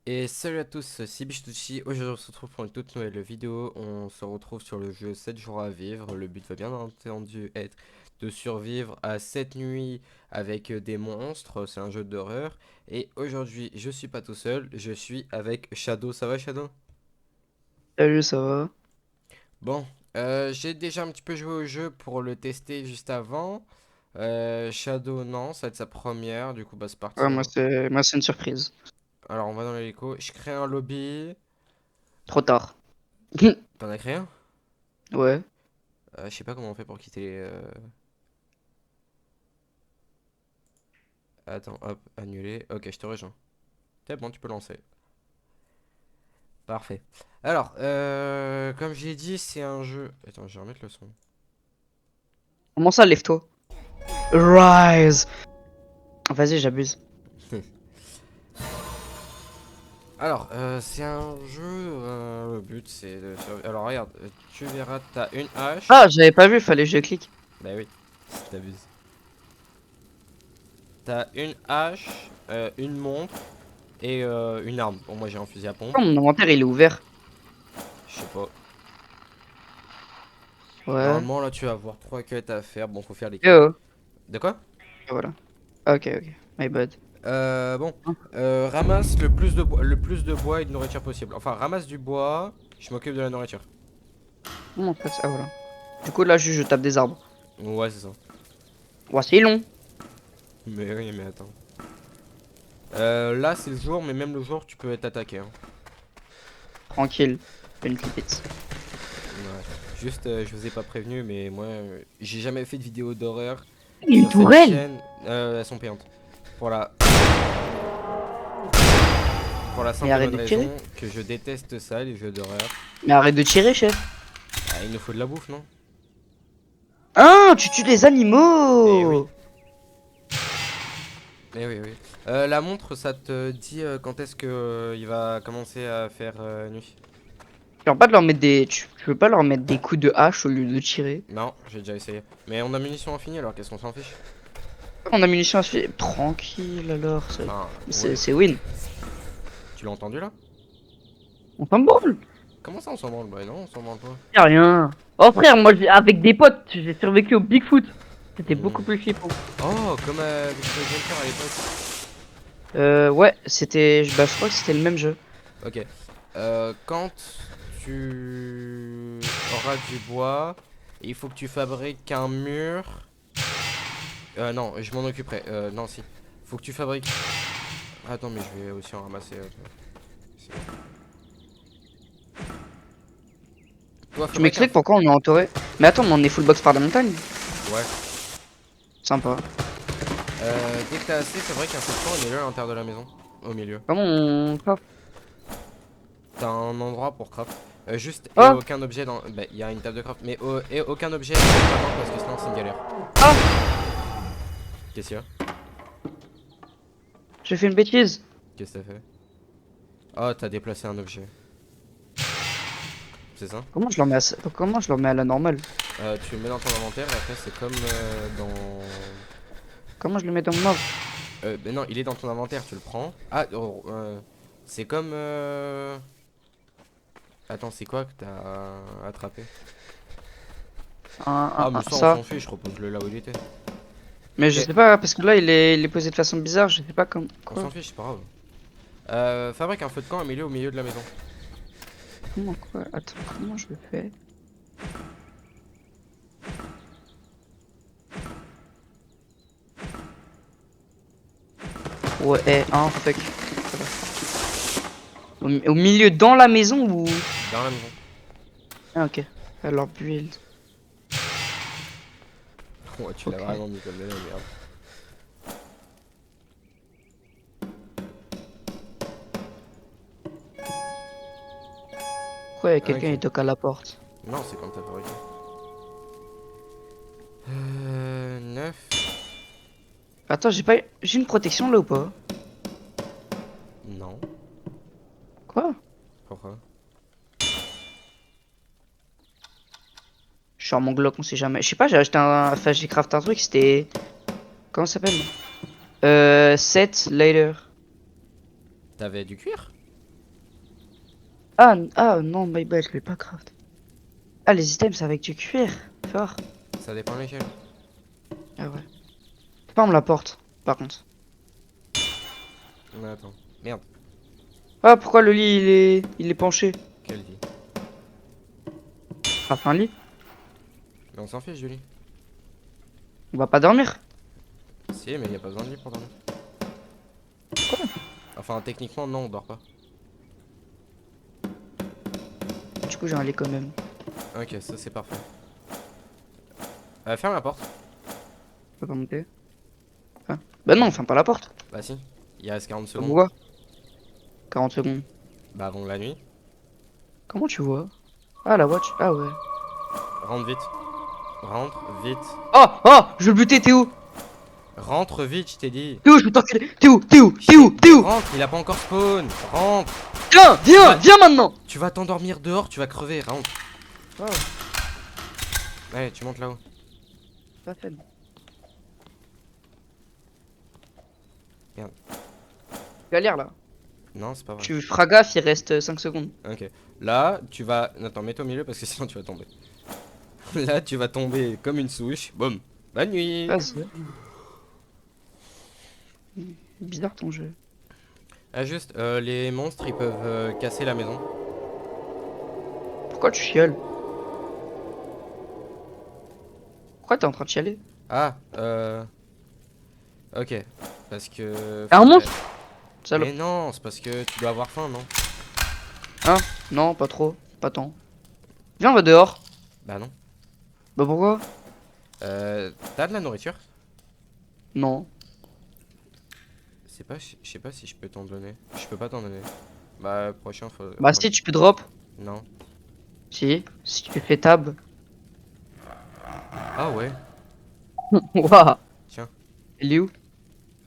Et salut à tous, c'est Bichtucci. Aujourd'hui on se retrouve pour une toute nouvelle vidéo. On se retrouve sur le jeu 7 jours à vivre. Le but va bien entendu être de survivre à 7 nuits avec des monstres. C'est un jeu d'horreur. Et aujourd'hui je suis pas tout seul, je suis avec Shadow. Ça va Shadow? Salut, ça va? Bon, j'ai déjà un petit peu joué au jeu pour le tester juste avant. Shadow non, ça va être sa première. Du coup bah c'est Ouais, parti, moi hein. c'est une surprise. Alors on va dans l'hélico. Je crée un lobby. Trop tard. T'en as créé un? Ouais. Je sais pas comment on fait pour quitter. Attends, hop, annuler. Ok, je te rejoins. C'est bon, tu peux lancer. Parfait. Alors, comme j'ai dit, c'est un jeu. Attends, je vais remettre le son. Comment ça, lève-toi? Rise! Vas-y, j'abuse. Alors, c'est un jeu. Le but, c'est de. Alors, regarde, tu verras, t'as une hache. Ah, j'avais pas vu, fallait que je clique. Bah oui, t'abuses. T'as une hache, une montre et une arme. Bon, moi j'ai un fusil à pompe. Oh, mon inventaire il est ouvert. Je sais pas. Ouais. Normalement, là, tu vas avoir trois quêtes à faire. Bon, faut faire les Et quêtes. oh. De quoi? Voilà. Ok, ok. My bad. Bon, Hein. ramasse le plus de bois et de nourriture possible. Enfin, ramasse du bois, je m'occupe de la nourriture. Comment on fait ça? Ah, voilà. Du coup, là, juste je tape des arbres. Ouais, c'est ça. Ouais, c'est long. Mais oui, mais attends. Là, c'est le jour, mais même le jour, tu peux être attaqué, hein. Tranquille. Fais une pipette. Ouais. Juste, je vous ai pas prévenu, mais moi, j'ai jamais fait de vidéo d'horreur Une sur cette tourelle! chaîne. Elles sont payantes. Pour la, pour la Mais simple et arrête bonne de tirer. raison que je déteste ça, les jeux d'horreur. Mais arrête de tirer, chef. Ah, il nous faut de la bouffe, non? Ah, tu tues les Eh oui. animaux! Eh oui, oui. La montre, ça te dit quand est-ce que il va commencer à faire nuit? Tu peux pas leur mettre des... Tu peux pas leur mettre des coups de hache au lieu de tirer. Non, j'ai déjà essayé. Mais on a munitions infinies alors qu'est-ce qu'on s'en fiche? On a munitions à suivre. Tranquille alors, Enfin, c'est ouais. c'est win. Tu l'as entendu là? On s'en branle. Comment ça on s'en branle? Bah non, on s'en branle pas. Y'a rien. Oh frère, moi avec des potes, j'ai survécu au Bigfoot. C'était beaucoup Hmm. plus flippant. Oh, comme avec Joker à l'époque. Ouais, bah, je crois que c'était le même jeu. Ok. Quand tu auras du bois, il faut que tu fabriques un mur. Non, je m'en occuperai. Non, si. Faut que tu fabriques. Attends, mais je vais aussi en ramasser. Si. Toi, Tu fabrique un m'expliques feu. pourquoi on est entouré? Mais attends, mais on est full box par la montagne. Ouais. Sympa. Dès que t'as assez, fabrique un feu de camp et mets-le à l'intérieur de la maison. Au milieu. Comment on... Hop. T'as un endroit pour craft. Juste, et Oh. aucun objet dans. Bah, il y a une table de craft, mais et aucun objet vraiment parce que sinon c'est une galère. Ah. Qu'est-ce qu'il y a? J'ai fait une bêtise. Qu'est-ce que t'as fait? Oh, t'as déplacé un objet. C'est ça? Comment je le remets à la normale? Tu le mets dans ton inventaire et après c'est comme dans. Comment je le mets dans le mob? Mais non, il est dans ton inventaire, tu le prends. Ah, oh, c'est comme. Attends, c'est quoi que t'as attrapé? Ah, mais ça on Ça. s'en fiche, je repose-le là où il était. Mais je Ok, sais pas, parce que là il est posé de façon bizarre, je sais pas comme... on s'en Quoi? fiche, c'est pas grave. Fabrique un feu de camp et mets-le au milieu de la maison. Comment quoi? Attends, comment je le fais? Ouais, fuck. Au milieu dans la maison ou... Dans la maison. Ah ok. Alors build. Ouais, tu l'as Ok. vraiment mis comme de la merde. Pourquoi y a quelqu'un Ok. qui toque à la porte? Non, c'est quand t'as fabriqué. 9. Attends, j'ai pas... J'ai une protection là ou pas? Non. Quoi? Pourquoi? Je suis en mon Glock, on sait jamais. Je sais pas, j'ai acheté un... Enfin, j'ai crafté un truc, c'était... Comment ça s'appelle? Set later. T'avais du cuir? Ah non, my bad, je l'ai pas craft. Ah, les items, c'est avec du cuir. Fort. Ça dépend lesquels. Ah ouais. Ferme la porte, par contre. Mais attends. Merde. Ah, pourquoi le lit, il est penché? Quelle vie. Craft un lit. Mais on s'en fiche, Julie. On va pas dormir. Si, mais y a pas besoin de lit pour dormir. Enfin, techniquement, non, on dort pas. Du coup, j'ai un lit quand même. Ok, ça c'est parfait. Ferme la porte. Je peux pas monter. Ah. Bah non, ferme pas la porte. Bah si. Il reste 40 secondes. Pourquoi? 40 secondes. Bah avant la nuit. Comment tu vois? Ah, la watch. Ah ouais. Rentre vite. Rentre vite. Oh, oh, je veux le buter, t'es où? Rentre vite, je t'ai dit. T'es où, je veux t'enculer? T'es où? T'es où? T'es où? T'es où? Rentre, il a pas encore spawn. Rentre. Viens, viens, Ouais. viens maintenant! Tu vas t'endormir dehors, tu vas crever. Rentre. Oh, Allez, tu montes là-haut. pas faible. Merde. Galère là. Non, c'est pas vrai. Tu feras gaffe, il reste 5 secondes. Ok. Là, tu vas. Attends, mets-toi au milieu parce que sinon tu vas tomber. Là, tu vas tomber comme une souche. Boum. Bonne nuit. Vas-y. Bizarre ton jeu. Ah, juste, les monstres ils peuvent casser la maison. Pourquoi tu chiales? Pourquoi t'es en train de chialer? Ah, ok. Parce que. Y'a un monstre? Salope. Mais non, c'est parce que tu dois avoir faim, non? Hein? Non, pas trop. Pas tant. Viens, on va dehors. Bah non. Bah pourquoi? T'as de la nourriture? Non. Je sais pas si je peux t'en donner. Je peux pas t'en donner. Bah, prochain faut. Bah si, tu peux drop. Non. Si tu fais tab. Ah ouais. Waouh. Tiens. Elle est où?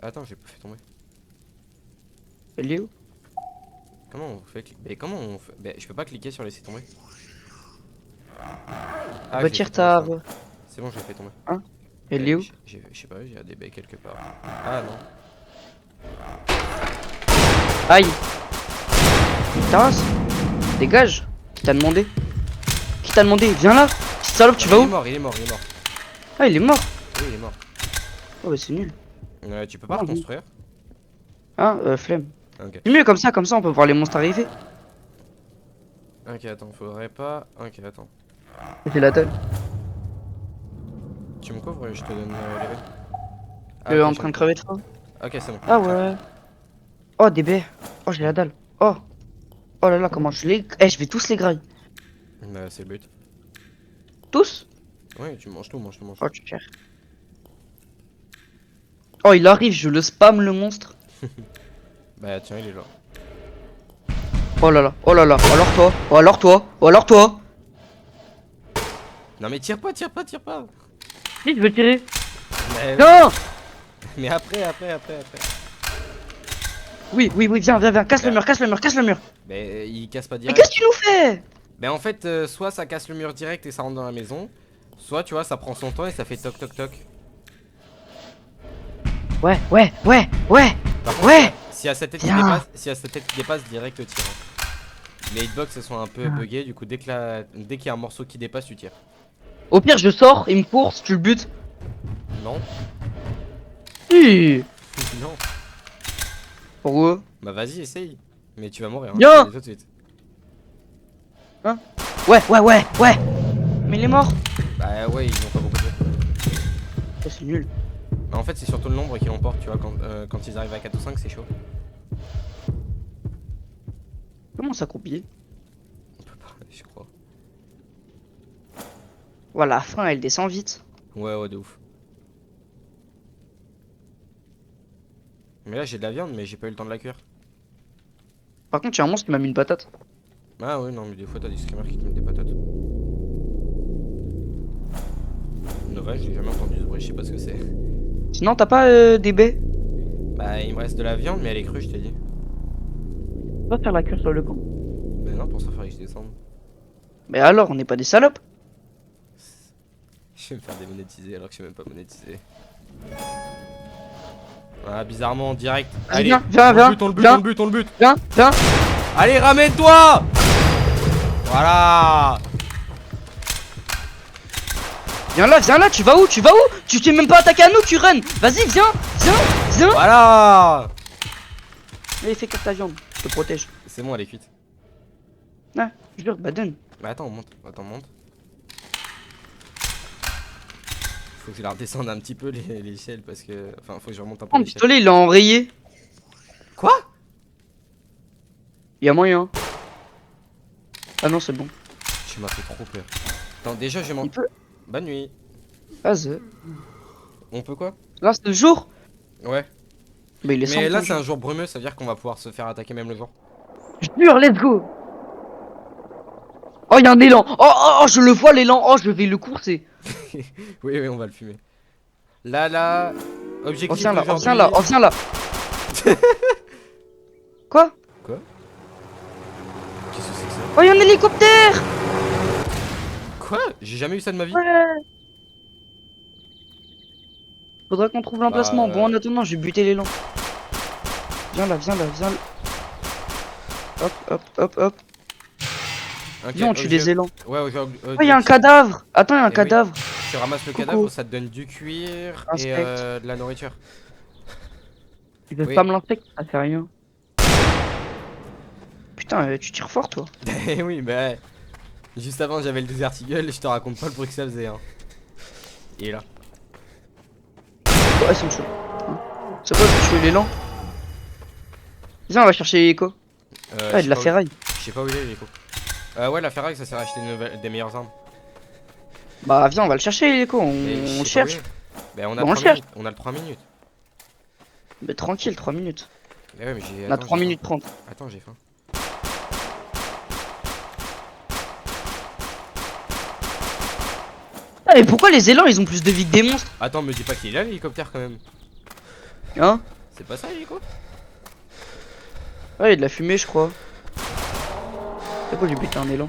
Attends, j'ai pas fait tomber. Elle est où? Comment on fait Mais comment on fait je peux pas cliquer sur laisser tomber. Ah, Bah j'ai tire fait tomber, tab. c'est bon, j'ai fait tomber. Hein? Elle est où? Je sais pas, j'ai des baies quelque part. Ah non. Aïe. Taras. Dégage. Qui t'a demandé? Qui t'a demandé? Viens là. Petite salope, tu vas Il où? est mort, il est mort, il est mort. Ah, il est mort. Oui, il est mort. Oh, bah c'est nul. Tu peux pas Ah, oui. reconstruire. Hein, flemme. Ok. C'est mieux comme ça on peut voir les monstres arriver. Ok, attends, faudrait pas. Ok, attends. J'ai la dalle. Tu me couvres et je te donne les baies. Il est Ok, en j'ai train de une crever de faim. Ok, c'est bon. Ah ouais. Oh, des baies. Oh, j'ai la dalle. Oh. Oh là là, comment je les. Eh, je vais tous les grailler. Bah, c'est le but. Tous? Ouais, tu manges tout, mange tout, mange tout. Oh, tu cherches. Oh, il arrive, je le spam le monstre. Bah, tiens, il est là. Oh là là, oh là là. Oh alors toi, oh alors toi, oh alors toi. Non, mais tire pas, tire pas, tire pas. Si, je veux tirer. Mais, Non. mais après. Oui, oui, oui, viens, viens, viens. Casse le mur, casse le mur, casse le mur. Mais il casse pas Mais direct. qu'est-ce que tu nous fais? Mais en fait, soit ça casse le mur direct et ça rentre dans la maison, soit tu vois, ça prend son temps et ça fait toc toc toc. Ouais. Par contre, Ouais. si y a sa tête qui Viens. dépasse, si y a sa tête qui dépasse, direct tire. Hein. Les hitbox elles sont un peu buggées, du coup dès qu'il y a un morceau qui dépasse, tu tires. Au pire, je sors, il me course, tu le butes. Non. Si. Non. Pourquoi? Bah vas-y, essaye. Mais tu vas mourir. Hein. Viens. Allez, tout de suite. Hein? Ouais. Mais il est mort. Bah ouais, ils ont pas beaucoup de jeux. Oh, c'est nul. Mais en fait, c'est surtout le nombre qui l'emporte, tu vois. Quand ils arrivent à 4 ou 5, c'est chaud. Comment s'accroupir? On peut pas, je crois. Voilà, la fin, elle descend vite. Ouais, de ouf. Mais là, j'ai de la viande, mais j'ai pas eu le temps de la cuire. Par contre, il y a un monstre qui m'a mis une patate. Ah ouais, non, mais des fois, t'as des screamers qui te mettent des patates. Le vrai, j'ai jamais entendu ce bruit, je sais pas ce que c'est. Sinon, t'as pas des baies? Bah, il me reste de la viande, mais elle est crue, je t'ai dit. Va faire la cure sur le camp. Bah non, pour ça, faudrait que je descende. Mais alors, on n'est pas des salopes? Je vais me faire démonétiser alors que je suis même pas monétisé. Ah, bizarrement, en direct. Vas-y, Allez, viens, viens, on le bute. viens. Viens. Viens. Allez, ramène-toi! Voilà. Viens là, tu vas où? Tu t'es même pas attaqué à nous, tu run. Vas-y, viens. Voilà. Allez, fais cuire ta viande, je te protège. C'est bon, elle est cuite. Ah, je jure, bah donne. Mais attends, on monte. Faut que je la redescende un petit peu l'échelle parce que. Enfin, faut que je remonte un peu Oh, le l'échelle. pistolet, il est enrayé. Quoi? Y'a moyen. Ah non, c'est bon. Tu m'as fait trop peur. Attends, déjà, je Il monte. peut. Bonne nuit. Vas-y. On peut quoi? Là, c'est le jour. Ouais. Bah, il est Mais sans là, le c'est un jour. jour brumeux, ça veut dire qu'on va pouvoir se faire attaquer même le jour. Je jure, let's go. Oh, y'a un élan. Oh, je le vois, l'élan. Oh, je vais le courser. Oui, oui, on va le fumer. Là, objectif Reviens là, d'aujourd'hui. reviens là. Quoi? Quoi? Qu'est-ce que c'est que ça? Oh, y'a un hélicoptère. Quoi? J'ai jamais eu ça de ma vie. Ouais. Faudra qu'on trouve Bah, l'emplacement. Bon, en attendant, j'ai buté l'élan. Viens là. Hop. Viens, on tue des élans. Ouais, Oh, y'a un cadavre. Attends, y'a un Eh oui. cadavre. Tu ramasses le Coucou. cadavre, ça te donne du cuir et Inspecte. de la nourriture. Il veut Oui. pas me lancer, ça fait rien. Putain, tu tires fort, toi. Eh oui, bah. Juste avant, j'avais le Desert Eagle, je te raconte pas le bruit que ça faisait. Hein. Il est là. Oh, ils sont chauds. Hein. C'est quoi, tu tuer l'élan? Viens, on va chercher l'écho. Ah, de la ferraille. Je sais pas où il est, l'écho. Ouais, la ferraille, ça sert à acheter des meilleures armes. Bah, viens, on va le chercher, l'écho. Mais je sais On pas cherche. où il est. Bah, on a Bon, on 3 cherche. minutes. On a le 3 minutes. Mais tranquille, 3 minutes. Mais ouais, mais j'ai. On a Attends, 3 j'ai minutes faim. 30. Attends, j'ai faim. Ah, mais pourquoi les élans, ils ont plus de vie que des monstres? Attends, me dis pas qu'il est là l'hélicoptère quand même. Hein? C'est pas ça l'hélico? Ouais, il y a de la fumée, je crois. C'est quoi, j'ai buté un élan?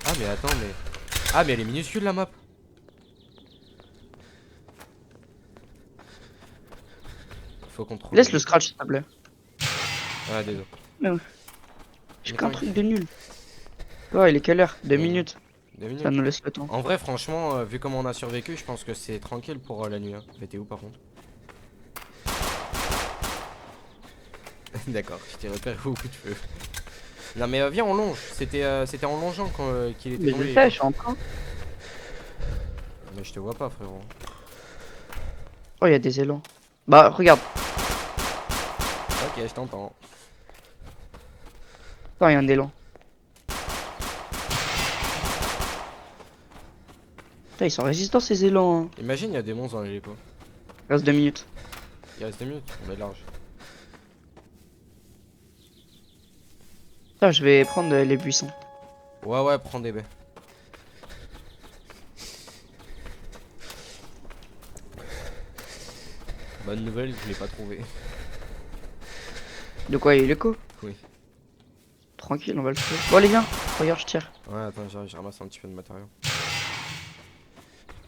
Ah, mais attends, mais. Ah, mais elle est minuscule la map. Faut qu'on trouve. Laisse le scratch, s'il te plaît. Ah, désolé. J'ai qu'un truc de nul. Ouais, il est quelle heure? 2 Ouais. minutes. 2 minutes. Ça nous laisse le temps. En vrai, franchement, vu comment on a survécu, je pense que c'est tranquille pour la nuit. Hein. Mais t'es où par contre? D'accord, je t'ai repéré au coup de feu. Non mais viens, on longe. C'était en longeant qu'il était Mais tombé. je sais, je suis en train. Mais je te vois pas, frérot. Oh, il y a des élans. Bah, regarde. Ok, je t'entends. Attends, il y a un élan. Putain, ils sont résistants ces élans. Hein. Imagine, il y a des monstres dans l'hélico. Reste 2 minutes. Il reste 2 minutes, on est large. Putain, je vais prendre les buissons. Ouais, prends des baies. Bonne nouvelle, je l'ai pas trouvé. De quoi, il y a l'écho? Oui. Tranquille, on va le faire. Bon, allez, viens. Regarde, je tire. Ouais, attends, j'arrive, je ramasse un petit peu de matériaux.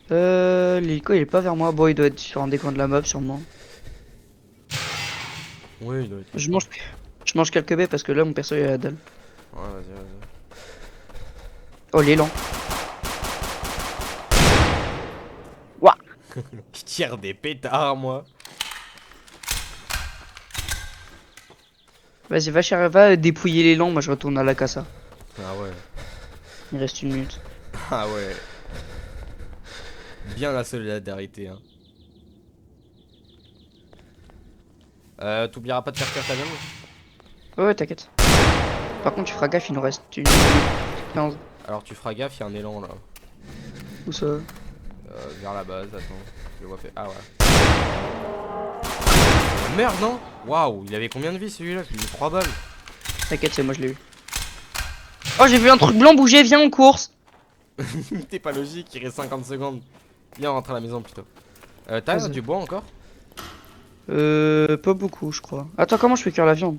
L'hélico, il est pas vers moi. Bon, il doit être sur un des coins de la map, sûrement. Oui, il doit être. Je mange quelques baies parce que là, mon perso, il a la dalle. Ouais, vas-y. Oh, l'élan. Je tire des pétards, moi. Vas-y, va dépouiller l'élan. Moi, je retourne à la casa. Ah ouais. Il reste 1 minute. Ah ouais. Bien la solidarité, hein. T'oublieras pas de faire cuire ta viande? Ouais, t'inquiète. Par contre, tu feras gaffe, il nous reste 1 minute 15. Alors tu feras gaffe, il y a un élan là. Où ça? Vers la base, attends. Je le vois fait. Ah ouais. Merde, non? Waouh, il avait combien de vie celui-là? Il a 3 balles. T'inquiète, c'est moi, je l'ai eu. Oh, j'ai vu un truc blanc bouger, viens, on course. T'es pas logique, il reste 50 secondes. Viens, on rentre à la maison plutôt. T'as Vas-y. du bois encore? Pas beaucoup, je crois. Attends, comment je fais cuire la viande?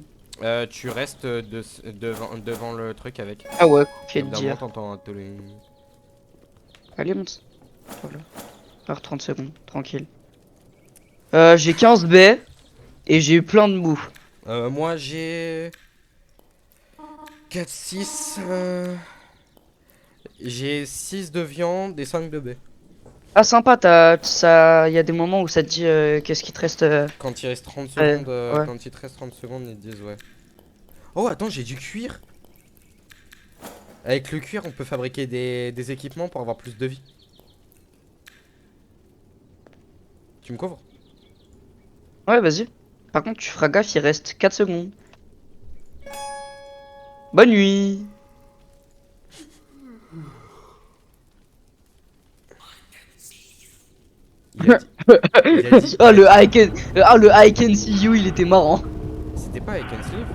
Tu restes devant le truc avec. Ah ouais, Au quel bout d'un dire. moment, t'entends un tolling. Allez, monte. Voilà. Alors 30 secondes, tranquille. J'ai 15 baies et j'ai eu plein de mou. Moi j'ai 4, 6. J'ai 6 de viande et 5 de baies. Ah sympa, ça, il y a des moments où ça te dit qu'est-ce qui te reste. Quand il reste 30 secondes, Ouais. quand il te reste 30 secondes, ils te disent ouais. Oh, attends, j'ai du cuir. Avec le cuir, on peut fabriquer des équipements pour avoir plus de vie. Tu me couvres? Ouais, vas-y. Par contre, tu feras gaffe, il reste 4 secondes. Bonne nuit. Il a dit. Il a dit. Oh, le I can see you, il était marrant. C'était pas avec un sleeve?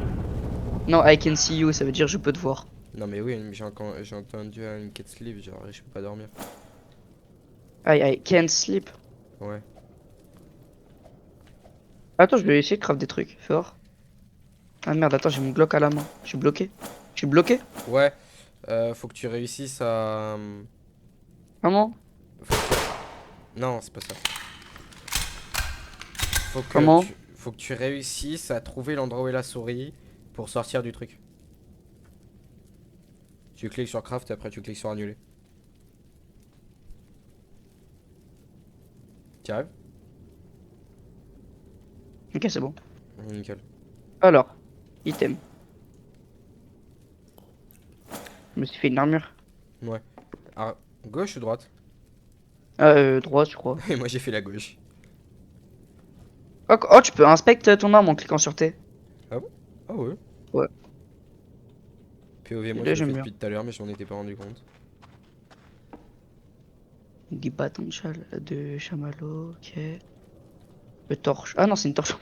Non, I can see you, ça veut dire je peux te voir. Non, mais oui, mais j'ai entendu un cat sleeve, genre je peux pas dormir. I can't sleep. Ouais. Attends, je vais essayer de craft des trucs. Fais voir. Ah merde, attends, j'ai mon Glock à la main. Je suis bloqué. Je suis bloqué. Ouais, faut que tu réussisses à. Comment? Faut que Non, c'est pas ça. Comment? Faut que tu réussisses à trouver l'endroit où est la souris pour sortir du truc. Tu cliques sur craft et après tu cliques sur annuler. Tu arrives? Ok, c'est bon. Nickel. Alors, item. Je me suis fait une armure. Ouais. Ah, gauche ou droite? Ah, droit, je crois. Et moi j'ai fait la gauche. Oh, oh, tu peux inspecter ton arme en cliquant sur T. Ah bon? Ah ouais. Ouais. POV, Et moi là, je le j'aime fais bien. depuis tout à l'heure, mais je m'en étais pas rendu compte. Des bâtons de chamallow, ok. Le torche. Ah non, c'est une torche.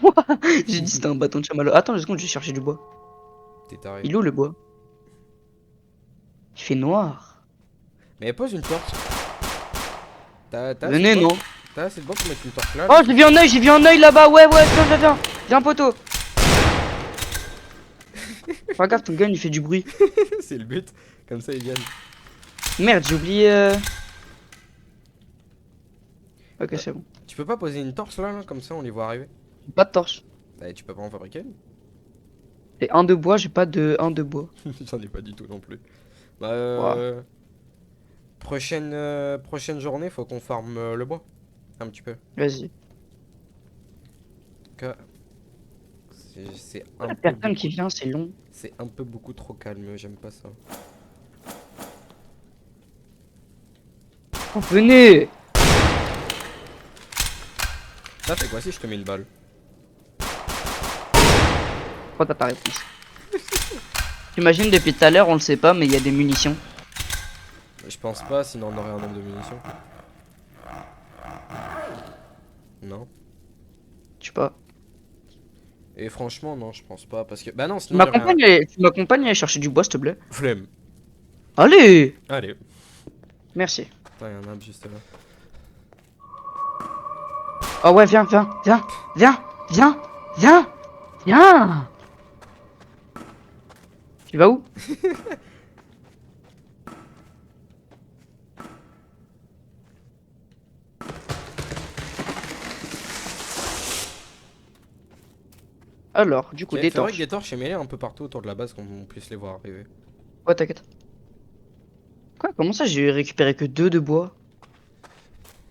J'ai dit c'était un bâton de chamallow. Attends, 2 secondes, je vais chercher du bois. T'es taré. Il est où le bois? Il fait noir. Mais pose une torche. T'as assez de Venez, bois? non? T'as assez de bois pour mettre une torche là? Oh, j'ai vu un œil là-bas. Ouais, ouais, viens. Viens, poteau. Fais gaffe, ton gun il fait du bruit. C'est le but. Comme ça ils viennent. Merde, j'ai oublié. Ok, c'est bon. Tu peux pas poser une torche là, comme ça on les voit arriver? J'ai pas de torche. Bah, tu peux pas en fabriquer une? C'est un de bois, j'ai pas de un de bois. J'en ai pas du tout non plus. Bah, Ouah. prochaine journée, faut qu'on farme le bois. Un petit peu. Vas-y. Que c'est un La peu personne qui beaucoup. vient, c'est long. C'est un peu beaucoup trop calme, j'aime pas ça. Oh, venez. Ça fait quoi si je te mets une balle? Oh, t'as ta réponse. T'imagines, depuis tout à l'heure, on le sait pas, mais il y a des munitions. Je pense pas, sinon on aurait un nombre de munitions. Non. Je sais pas. Et franchement, non, je pense pas. Parce que. Bah non, Tu sinon il y aurait un. m'accompagnes à aller chercher du bois, s'il te plaît. Flemme. Allez. Allez. Merci. Putain, y a un arbre juste là. Oh ouais, viens. Tu vas où? Alors, du coup, Ok, des faudrait que torches. des torches aient mêlées un peu partout autour de la base qu'on puisse les voir arriver. Ouais, t'inquiète. Quoi? Comment ça, j'ai récupéré que 2 de bois?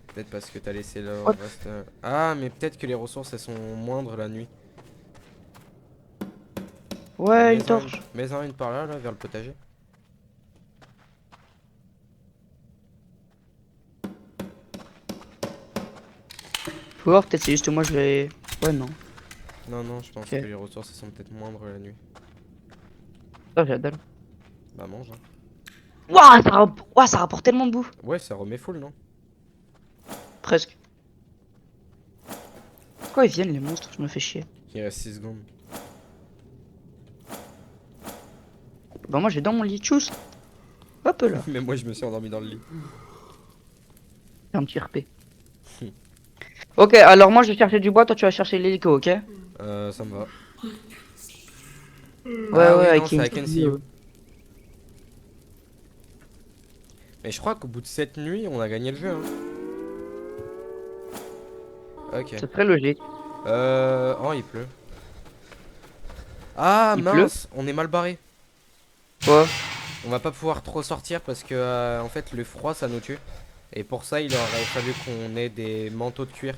Peut-être parce que t'as laissé le What? reste. Ah, mais peut-être que les ressources elles sont moindres la nuit. Ouais, une torche. Mets-en une par là, vers le potager. Faut voir, peut-être c'est juste moi, je vais. Ouais, non. Non, non, je pense Ok. que les ressources elles sont peut-être moindres la nuit. Ah, j'ai la dalle. Bah, mange. Hein. Ouah, ça rapporte tellement de bouffe. Ouais, ça remet full, non? Presque. Pourquoi ils viennent les monstres? Je me fais chier. Il reste 6 secondes. Bah, moi, j'ai dans mon lit. Tchuss. Hop là. Mais moi je me suis endormi dans le lit. J'ai un petit RP. Ok, alors moi, je vais chercher du bois. Toi, tu vas chercher l'hélico, ok? Ça me va. Ouais, Ah ouais, oui, avec non, c'est une- I can see you. Mais je crois qu'au bout de cette nuit, on a gagné le jeu. Hein. Ok. C'est très logique. Oh, il pleut. Ah Il pleut? mince, on est mal barré. Quoi? On va pas pouvoir trop sortir parce que en fait le froid ça nous tue. Et pour ça il aurait fallu qu'on ait des manteaux de cuir.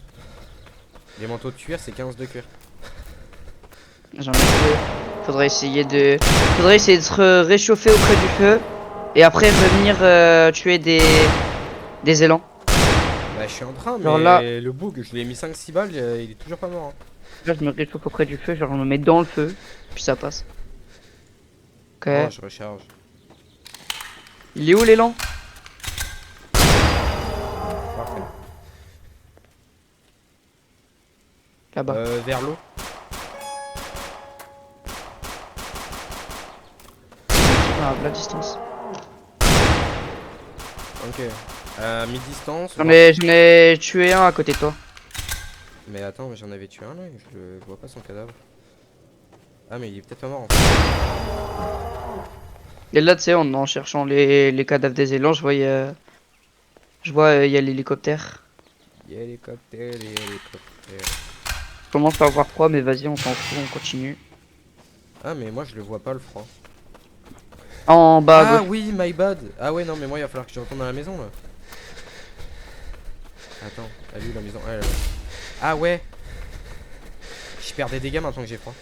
Les manteaux de cuir c'est 15 de cuir. J'en ai deux. Faudrait essayer de se réchauffer auprès du feu. Et après revenir tuer des élans. Bah je suis en train Genre là, mais le bug je lui ai mis 5-6 balles, il est toujours pas mort. Hein. là je me réchauffe auprès du feu, genre je me mets dans le feu. Puis ça passe. Ok. Oh je recharge. Il est où l'élan? Parfait. Là-bas. Vers l'eau. À la distance. Ok. Mi-distance. J'en ai tué un à côté de toi. Mais attends, mais j'en avais tué un là, je le vois pas son cadavre. Ah mais il est peut-être pas mort en fait. Et là, tu sais, en cherchant les cadavres des élans, je vois, il y a l'hélicoptère. Hélicoptère, hélicoptère. Je commence à avoir froid, mais vas-y, on s'en fout, on continue. Ah mais moi je le vois pas le froid. En bas à Ah gauche. oui, my bad. Ah ouais non mais moi il va falloir que je retourne dans la maison là. Attends, elle est où la maison? Ah, elle est là. Ah ouais. Je perds des dégâts maintenant que j'ai froid.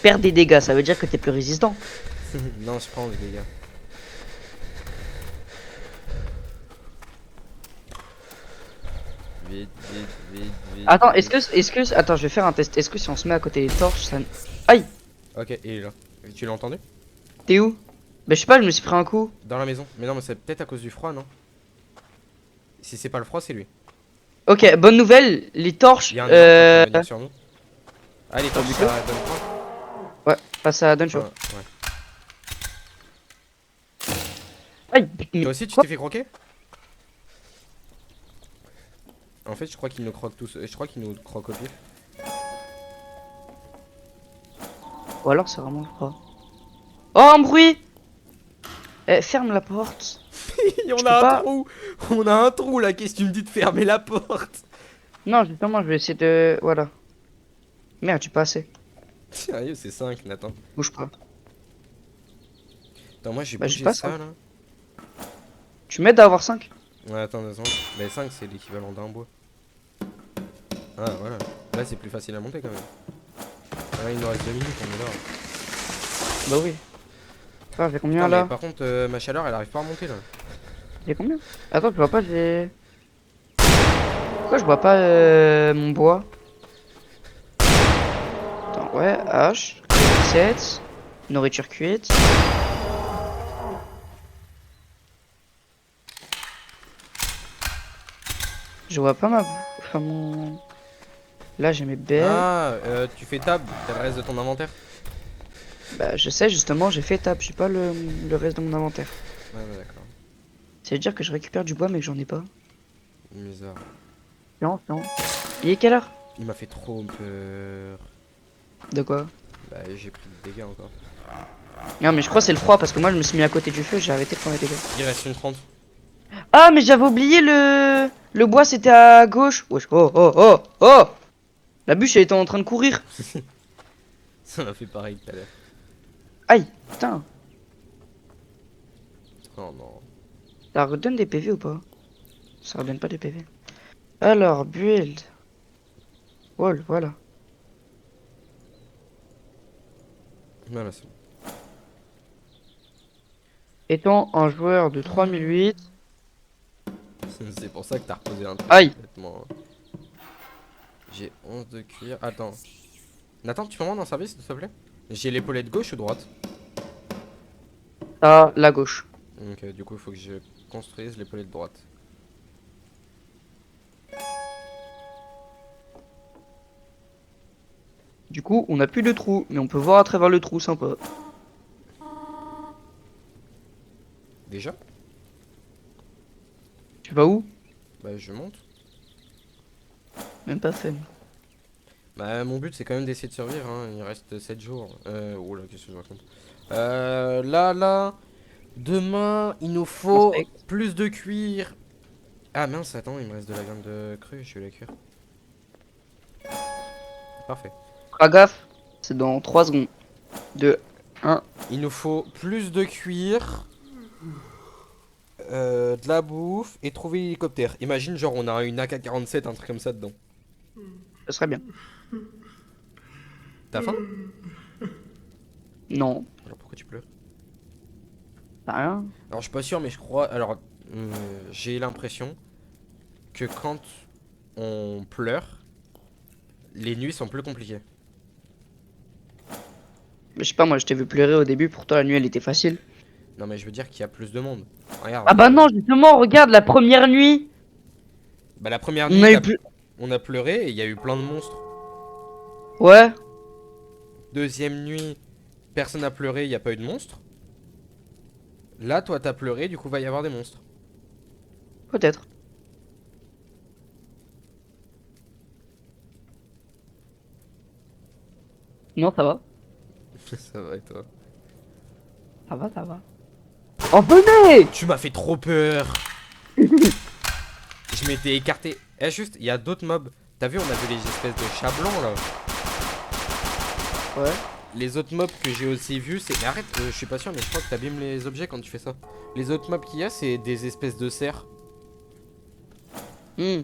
Perdre des dégâts, ça veut dire que t'es plus résistant. Non je prends les dégâts. Vite, vite, vite, vite. Attends, vite. attends, je vais faire un test. Est-ce que si on se met à côté des torches, ça... Aïe! Ok, il est là. Tu l'as entendu? T'es où? Bah, je sais pas, je me suis pris un coup. Dans la maison. Mais non mais c'est peut-être à cause du froid non? Si c'est pas le froid c'est lui. Ok, bonne nouvelle, les torches, Il y a un élan qui est en train de venir sur nous. Ah, les torches, du ça feu. donne quoi? Ouais, passe à Duncho. Ouais. Aïe! Mais Toi aussi, tu quoi? t'es fait croquer? En fait, je crois qu'ils nous croquent tous. Je crois qu'ils nous croquent au pif. Ou alors c'est vraiment le froid. Oh, un bruit! Eh, ferme la porte. On Je peux a un pas. trou! On a un trou là, qu'est-ce que tu me dis de fermer la porte? Non, justement, je vais essayer de. Voilà. Merde, j'ai pas assez. Sérieux, c'est 5, Nathan. Bouge pas. Attends, moi j'ai Bah, j'ai bougé pas ça 5. là. Tu m'aides à avoir 5? Ouais, attends 2 secondes. Mais 5, c'est l'équivalent d'un bois. Ah, voilà. Là, c'est plus facile à monter quand même. Ah, là, il nous reste 2 minutes, on est là. Bah oui. Attends, j'ai combien Putain, mais là? par contre, ma chaleur elle arrive pas à monter là. J'ai combien? Attends, je vois pas, j'ai. Pourquoi je vois pas mon bois? Attends, ouais, hache, 7, nourriture cuite. Je vois pas ma. Enfin, mon. Là, j'ai mes baies. Ah, tu fais tab, t'as le reste de ton inventaire. Bah, je sais, justement, j'ai fait table, j'ai pas le reste de mon inventaire. Ouais, ouais, d'accord. Ça veut dire que je récupère du bois, mais que j'en ai pas. Bizarre. Non, non. Il est quelle heure? Il m'a fait trop peur. De quoi? Bah, j'ai pris des dégâts encore. Non, mais je crois que c'est le froid parce que moi je me suis mis à côté du feu, j'ai arrêté de prendre les dégâts. Il reste une 30. Ah, mais j'avais oublié le bois, c'était à gauche. Wesh, oh, oh, oh, oh! La bûche, elle était en train de courir. Ça m'a fait pareil tout à l'heure. Aïe, putain. Oh non. Ça redonne des PV ou pas? Ça redonne pas des PV. Alors, build. Wall, voilà. Voilà, c'est bon. Étant un joueur de 3008. C'est pour ça que t'as reposé un truc. Aïe. Complètement. J'ai 11 de cuir. Attends. Nathan, tu peux me rendre en service, s'il te plaît? J'ai l'épaulette gauche ou droite? À la gauche. Donc, du coup, il faut que je construise l'épaulette droite. Du coup, on n'a plus de trou, mais on peut voir à travers le trou, sympa. Déjà? Tu vas où? Bah, je monte. Même pas fait. Bah, mon but, c'est quand même d'essayer de survivre. Hein. Il reste 7 jours. Oh là, qu'est-ce que je raconte? Là. Demain, il nous faut Inspect. plus de cuir. Ah mince, attends, il me reste de la viande de crue, je vais la cuire. Parfait. Pas gaffe, c'est dans 3 secondes. 2, 1. Il nous faut plus de cuir, de la bouffe et trouver l'hélicoptère. Imagine, genre, on a une AK-47, un truc comme ça dedans. Ce serait bien. T'as faim? Non, Alors pourquoi tu pleures? t'as rien. Alors je suis pas sûr, mais je crois. Alors j'ai l'impression que quand on pleure, les nuits sont plus compliquées. Mais je sais pas, moi je t'ai vu pleurer au début, pour toi la nuit elle était facile. Non, mais je veux dire qu'il y a plus de monde. Regarde. Ah bah non, justement, regarde la première nuit. Bah la première On nuit, a eu plus. on a pleuré et il y a eu plein de monstres. Ouais. Deuxième nuit, personne n'a pleuré, il n'y a pas eu de monstres. Là, toi, t'as pleuré, du coup, va y avoir des monstres. Peut-être. Non, ça va. Ça va et toi? Ça va, ça va. Oh, venez! Tu m'as fait trop peur. Je m'étais écarté. Eh, juste, il y a d'autres mobs. T'as vu, on a vu les espèces de chats blancs là. Ouais. Les autres mobs que j'ai aussi vus, c'est. Mais arrête, je suis pas sûr, mais je crois que t'abîmes les objets quand tu fais ça. Les autres mobs qu'il y a, c'est des espèces de cerfs. Hmm.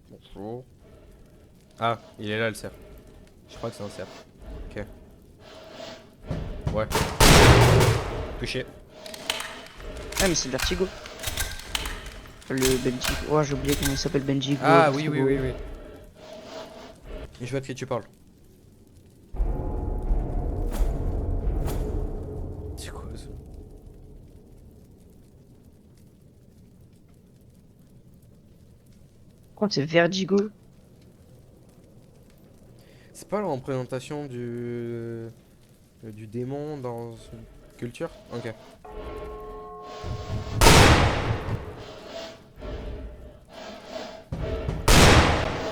Bonjour. Ah, il est là le cerf. Je crois que c'est un cerf. Ok. Ouais. Touché. Ah, mais c'est Vertigo. Le Benji. Oh, j'ai oublié comment il s'appelle Benji. Ah oui, oui, oui, oui. Je vois de qui tu parles. C'est quoi ça? Je crois que c'est Vertigo. C'est pas la représentation du démon dans une culture? Ok.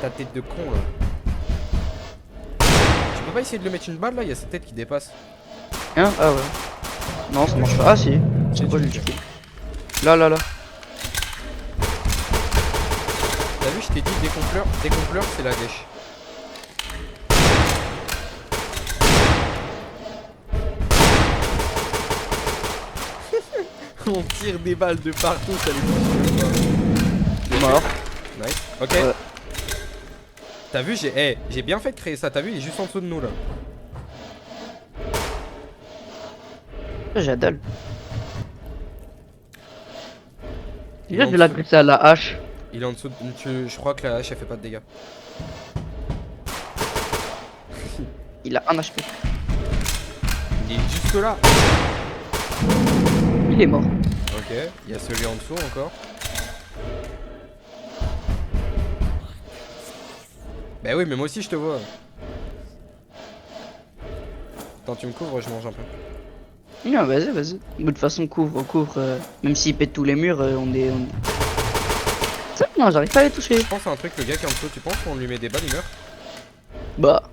Ta tête de con là. Tu peux pas essayer de le mettre une balle là? Il y a sa tête qui dépasse. Hein? Ah ouais. Non, ça marche pas. Ah si. C'est quoi le tué. Là, là, là. T'as vu, je t'ai dit décompleur c'est la dèche. On tire des balles de partout, ça les touche même pas. Mort. Nice. Ok. Ouais. T'as vu, j'ai bien fait de créer ça. T'as vu, il est juste en dessous de nous là. J'adore. Il est Déjà, en je vais dessous. l'agresser à la hache. Il est en dessous. Je crois que la hache elle fait pas de dégâts. Il a un HP. Il est juste là. Il est mort. Ok. Il y a celui en dessous encore. Bah oui, mais moi aussi je te vois. Attends, tu me couvres, je mange un peu. Non, vas-y, vas-y. De toute façon, couvre, couvre. Même s'il pète tous les murs, on est. Ça, non, j'arrive pas à les toucher. Je pense à un truc, le gars qui est en dessous, tu penses qu'on lui met des balles, il meurt? Bah.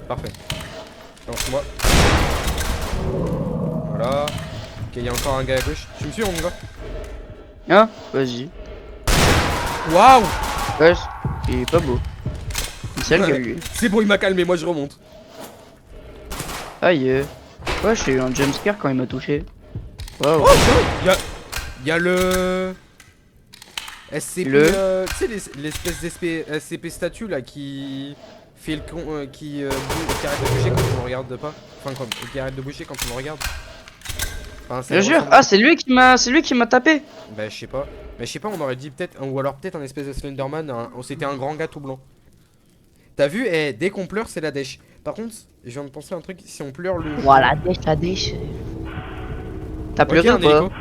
Parfait. Lance-moi. Voilà. Ok, il y a encore un gars à gauche. Tu me suis, on y va? Hein? Vas-y. Waouh! Ouais, il est pas beau. C'est le gars, lui. C'est bon, il m'a calmé, moi je remonte. Aïe. Ouais, j'ai eu un jumpscare quand il m'a touché. Waouh. Oh, il y a le SCP, tu sais l'espèce d'SCP statue là qui fait le con, qui arrête de bouger quand on le regarde pas. Enfin, qui arrête de bouger quand on le regarde. Enfin, ça Je lui jure. ressemble. Ah, c'est lui qui m'a tapé. Bah je sais pas. Mais je sais pas, on aurait dit peut-être, ou alors peut-être un espèce de Slenderman, c'était un grand gars tout blanc. T'as vu, dès qu'on pleure, c'est la dèche. Par contre, je viens de penser à un truc, si on pleure le... Voilà, la dèche. T'as Ok, pleuré un ou pas? hélico.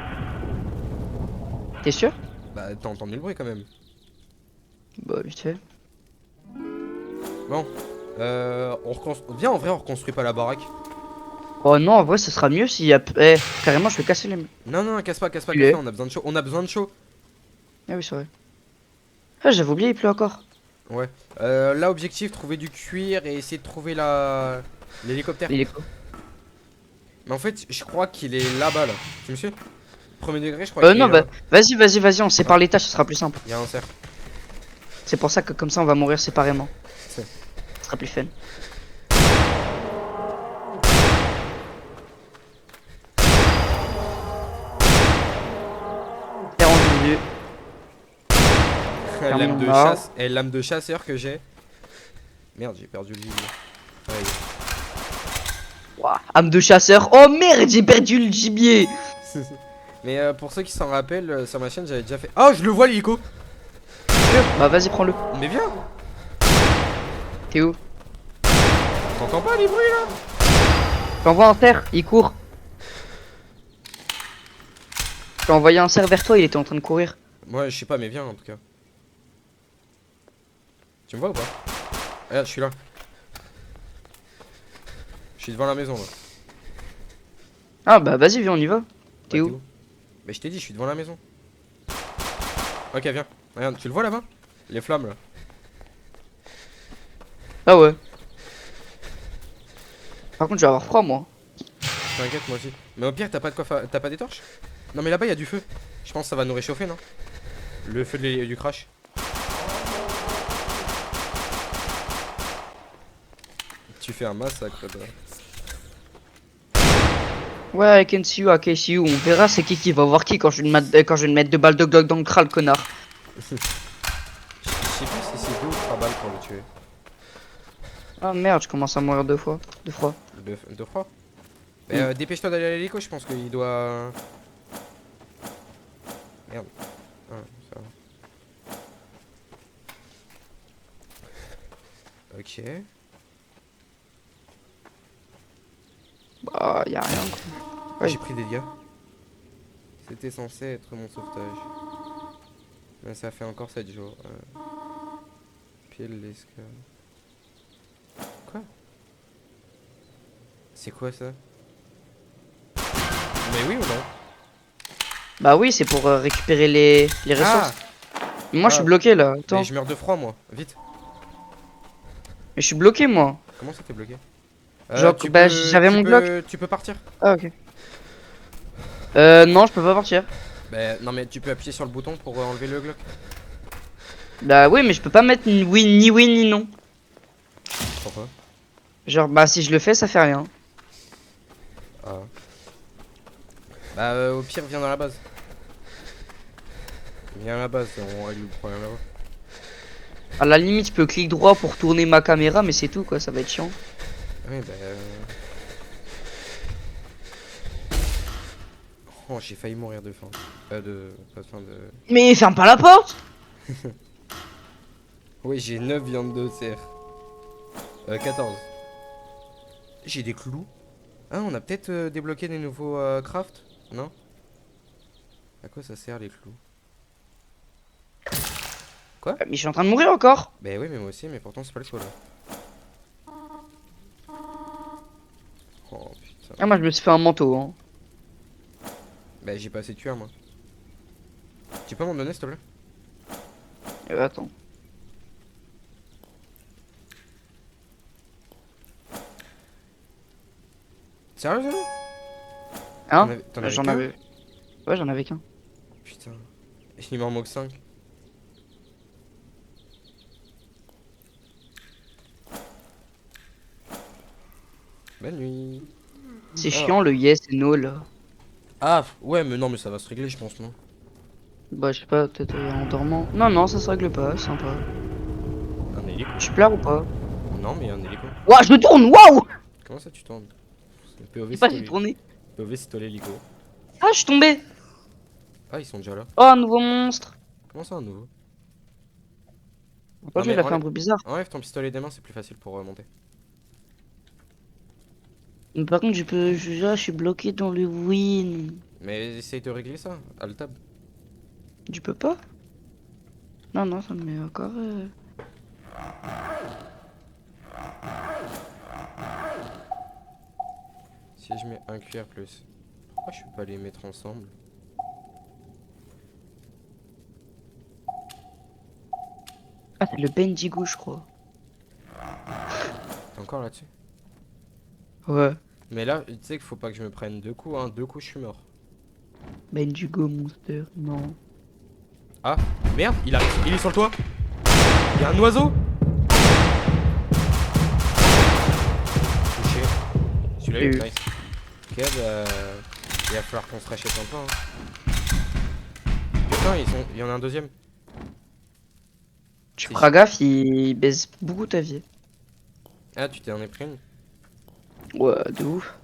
T'es sûr? Bah t'as entendu le bruit quand même. Bah, vite fait. Bon, viens, en vrai, on reconstruit pas la baraque. Oh non, en vrai, ce sera mieux s'il y a. Eh, carrément, je vais casser les murs. Non, non, casse pas, Il est. on a besoin de chaud. On a besoin de chaud. Ah oui, c'est vrai. Ah, j'avais oublié, il pleut encore. Ouais. Là, objectif, trouver du cuir et essayer de trouver l'hélicoptère. L'hélico. Mais en fait, je crois qu'il est là-bas, là. Tu me suis? Premier degré, je crois qu'il Non, est bah, là. vas-y, on sépare les tâches, ce sera plus simple. Il y a un cerf. C'est pour ça que comme ça on va mourir séparément. C'est- Ce sera plus fun. T'es rendu. Lame de mort. chasse. Et lame de chasseur que j'ai. Merde, j'ai perdu le gibier. Ouais. Ouah, âme de chasseur. Oh merde, j'ai perdu le gibier. Mais pour ceux qui s'en rappellent, sur ma chaîne, j'avais déjà fait. Oh, je le vois, l'hélico. Bah vas-y, prends-le. Mais viens. T'es où? T'entends pas les bruits là? J'envoie un cerf, il court. J'ai envoyé un cerf vers toi, il était en train de courir. Moi, je sais pas, mais viens en tout cas. Tu me vois ou pas? Regarde, je suis là. Je suis devant la maison là. Ah bah vas-y, viens, on y va. T'es Bah, où? Mais je t'ai dit, je suis devant la maison. Ok, viens. Regarde, tu le vois là-bas? Les flammes là. Ah ouais. Par contre, je vais avoir froid, moi. T'inquiète, moi aussi. Mais au pire, t'as pas de quoi faire. T'as pas des torches? Non, mais là-bas, il y a du feu. Je pense que ça va nous réchauffer, non? Le feu du crash. Tu fais un massacre, toi. Ouais, I can see you. On verra c'est qui va voir qui quand je vais me mettre 2 balles de Glock dans le crâne, connard. Je sais plus si c'est 2 ou 3 balles pour le tuer. Ah merde, je commence à mourir 2 fois. 2 fois. Deux fois. Mais dépêche-toi d'aller à l'hélico, je pense qu'il doit. Merde. Ah, ça va. Ok. Bah, y a rien. Ah, j'ai pris des dégâts. C'était censé être mon sauvetage. Mais ça fait encore 7 jours. Pile l'escale. Quoi? C'est quoi ça? Mais oui ou non? Bah oui, c'est pour récupérer les ressources. Moi, je suis bloqué là. Attends. Mais je meurs de froid moi, vite. Mais je suis bloqué, moi. Comment ça t'es bloqué? Genre, bah, j'avais mon bloc. Tu peux partir. Ah, ok. Non, je peux pas partir. Bah non mais tu peux appuyer sur le bouton pour enlever le Glock. Bah oui, mais je peux pas mettre ni oui ni non. Pourquoi? Genre, bah si je le fais, ça fait rien. Ah. Bah au pire viens dans la base. Viens à la base, on règle le problème là-bas. À la limite, je peux clic droit pour tourner ma caméra, mais c'est tout quoi, ça va être chiant. Oui bah Oh j'ai failli mourir de faim. Pas de faim de... Mais ferme pas la porte! Oui j'ai 9 viandes de cerf. 14. J'ai des clous. Ah on a peut-être débloqué des nouveaux craft. Non? À quoi ça sert les clous? Quoi? Mais je suis en train de mourir encore! Bah oui mais moi aussi mais pourtant c'est pas le cas là. Oh putain. Ah, moi je me suis fait un manteau, hein. Bah j'ai pas assez de cuir moi. Tu peux m'en donner s'il te plaît? Attends. Sérieux ça? Hein? T'en avais J'en qu'un? avais. Ouais, j'en avais qu'un. Putain. Il m'en manque 5. Bonne nuit. C'est Ah. chiant le yes et no là. Ah ouais mais non mais ça va se régler je pense non. Bah, je sais pas, peut-être en dormant. Non, non, ça se règle pas, sympa. Un hélico? Tu pleures ou pas? Non mais un hélico. Ouah, je me tourne, waouh! Comment ça tu tournes? C'est POV J'ai pas c'est j'ai tourné. POV c'est toi l'hélico. Ah, je suis tombé! Ah ils sont déjà là. Oh, un nouveau monstre! Comment ça un nouveau? Pourquoi Non, lui, mais il a fait un bruit bizarre? Enlève ton pistolet des mains c'est plus facile pour monter. Mais par contre, je suis bloqué dans le win. Mais essaye de régler ça, à le tab. Tu peux pas? Non, non, ça me met encore. Si je mets un cuir plus. Pourquoi je peux pas les mettre ensemble? Ah, c'est le Bendigo, je crois. T'es encore là-dessus? Ouais. Mais là, tu sais qu'il faut pas que je me prenne 2 coups, hein. 2 coups, je suis mort. Bendigo Monster, non. Ah, merde, il arrive, il est sur le toit. Y'a un oiseau. Touché. Celui-là il est nice. Ok, bah. Il va falloir qu'on se rachète un peu. Putain, il y en a un deuxième. Tu feras gaffe, il baise beaucoup ta vie. Ah, tu t'es en es pris une. Ouais, de ouf.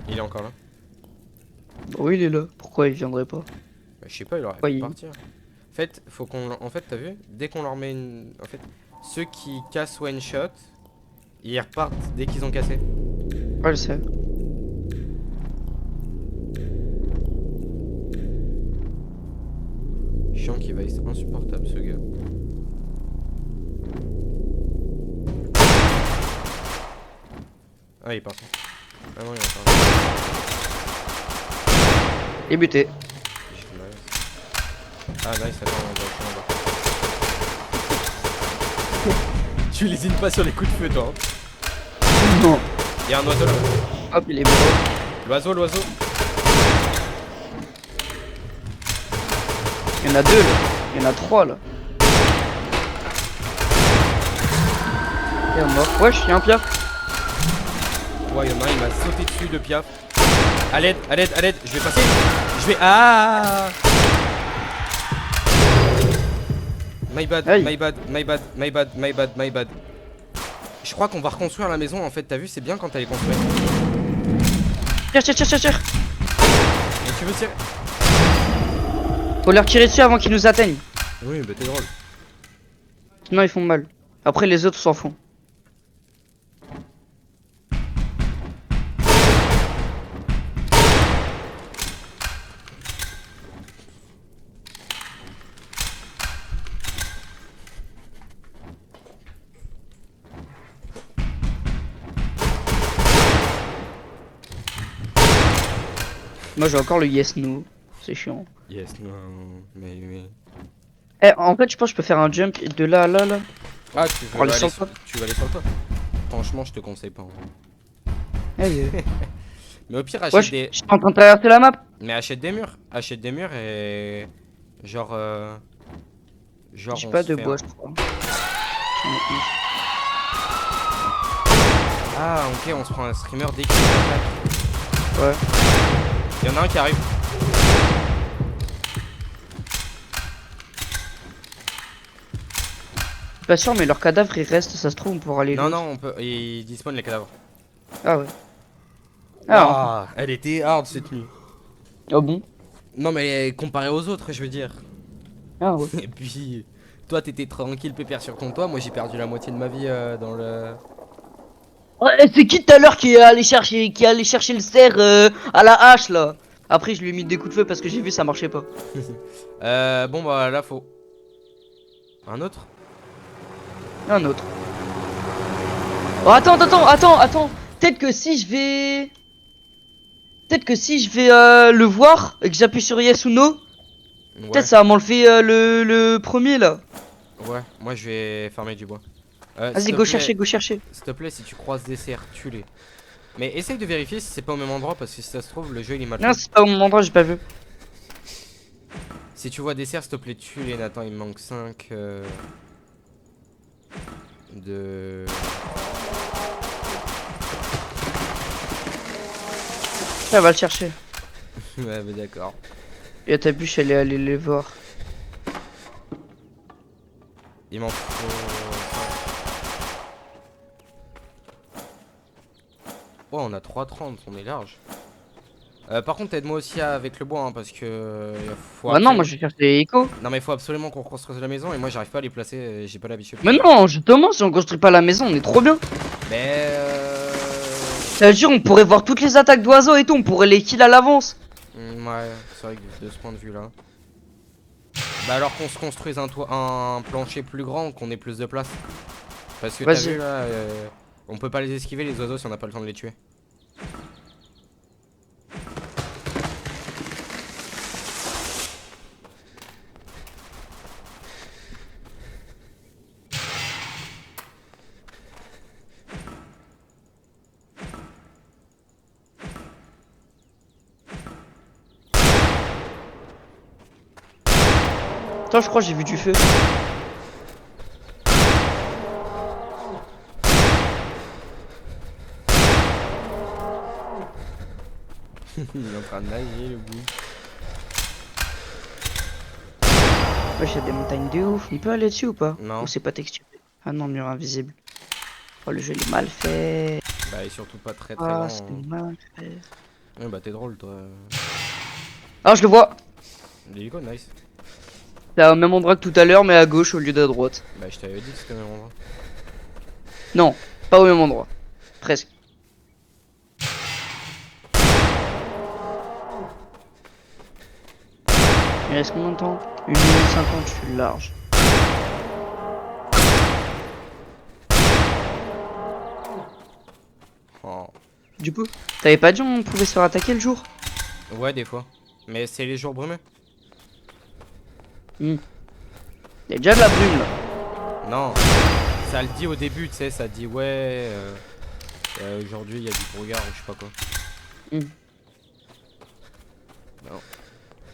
Il est encore là. Bah oui, il est là. Pourquoi il viendrait pas? Bah, je sais pas, il aurait Ouais, pu partir. En fait, faut qu'on. En fait, t'as vu? Dès qu'on leur met une. En fait, ceux qui cassent one shot, ils repartent dès qu'ils ont cassé. Ouais, je sais. Chiant qu'il va être insupportable ce gars. Ah, il est parti. Ah non, il est encore là. Et buté. J'ai fait mal. Ah, nice, attends, on va en bas. Tu lésines pas sur les coups de feu, toi. Hein. Non. Il y a un oiseau là. Hop, il est mort. L'oiseau, l'oiseau. Il y en a deux là. Il y en a trois là. Et un mort. Wesh, il y a un Piaf. Ouais, il y en a un, il m'a sauté dessus de Piaf. À l'aide, à l'aide, à l'aide. Je vais passer. Je vais. Ah! My bad, Aïe. my bad, my bad, my bad, my bad, my bad. Je crois qu'on va reconstruire la maison en fait. T'as vu, c'est bien quand elle est construite. Tire. Et tu veux tirer? Faut leur tirer dessus avant qu'ils nous atteignent. Oui, bah t'es drôle. Sinon ils font mal. Après les autres s'en font. Moi j'ai encore le yes no. C'est chiant. Yes, non, mais. Eh, en fait je pense que je peux faire un jump de là à là là. Ah, tu veux Pour aller aller sur le sur... toit. Tu vas aller sur le toit. Franchement, je te conseille pas. Hein. Aïe. Mais au pire, achète Ouais, des. je suis en train de traverser la map. Mais achète des murs. Achète des murs et. Genre. Genre, J'ai on pas se de fait bois un- je crois. Ah, ok, on se prend un streamer dès qu'il attaque. Ouais. Il y en a un qui arrive. Pas sûr mais leur cadavre il reste, ça se trouve on pourra les Non, loot. non, on peut. Il despawn les cadavres. Ah ouais. Ah, Ah, elle était hard cette nuit. ah bon. Non, mais comparé aux autres, je veux dire. Ah ouais. Et puis, toi, t'étais tranquille, pépère sur ton toit. Moi, j'ai perdu la moitié de ma vie dans le. Ouais, c'est qui tout à l'heure qui est allé chercher le cerf à la hache là. Après je lui ai mis des coups de feu parce que j'ai vu ça marchait pas. Bon, bah là, faut. Un autre? Un autre. Oh, attends. Peut-être que si je vais. Peut-être que si je vais le voir et que j'appuie sur yes ou no, Ouais, peut-être ça va m'enlever le premier là. ouais, moi je vais farmer du bois. Vas-y, go chercher. S'il te plaît, si tu croises des cerfs, tue-les. Mais essaye de vérifier si c'est pas au même endroit parce que si ça se trouve, le jeu il est mal Non, fait. c'est pas au même endroit, j'ai pas vu. Si tu vois des cerfs, s'il te plaît, tue-les, Nathan. Il me manque 5 de. Ça va le chercher. Ouais, mais d'accord. Et à ta bûche, elle est allée les voir. Il m'en faut. Oh, on a 3,30, on est large. Par contre, aide-moi aussi avec le bois hein, parce que. Bah non, moi je vais chercher les échos. Non, mais il faut absolument qu'on reconstruise la maison et moi j'arrive pas à les placer, j'ai pas l'habitude. Mais non, justement, si on construit pas la maison, on est trop bien. Mais. Ça veut dire, on pourrait voir toutes les attaques d'oiseaux et tout, on pourrait les kill à l'avance. Ouais, c'est vrai que de ce point de vue là. Bah alors qu'on se construise un plancher plus grand, qu'on ait plus de place. Parce que t'as vu là, on peut pas les esquiver les oiseaux si on n'a pas le temps de les tuer. Attends, je crois que j'ai vu du feu. Il est en train de nager le bout. Wesh, y a des montagnes de ouf. On peut aller dessus ou pas? Non. Ou c'est pas texturé? Ah non, mur invisible. Oh, le jeu il est mal fait. Bah et surtout pas très Ah, grand, c'est hein. mal fait. Ouais bah t'es drôle toi. Ah, je le vois. L'hélico, nice. C'est au même endroit que tout à l'heure, mais à gauche au lieu de droite. Bah je t'avais dit que c'était au même endroit. Non, pas au même endroit. Presque. Il reste combien de temps? 1 minute 50, je suis large. Oh. Du coup, t'avais pas dit on pouvait se faire attaquer le jour? Ouais des fois. Mais c'est les jours brumeux. Il y a déjà de la brume là. Non. Ça le dit au début, tu sais, ça dit ouais. Aujourd'hui il y a du brouillard ou je sais pas quoi. Hmm. Non.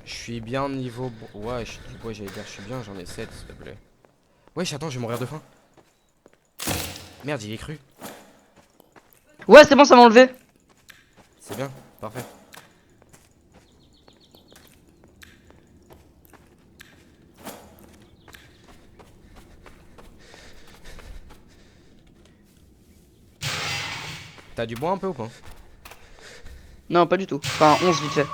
Je suis bien niveau. Ouais, j'allais dire je suis bien, j'en ai 7 s'il te plaît. Wesh, attends, je vais mourir de faim. Merde, il est cru. Ouais, c'est bon, ça m'a enlevé. C'est bien, parfait. T'as du bois un peu ou pas? Non, pas du tout. Enfin, 11 vite fait.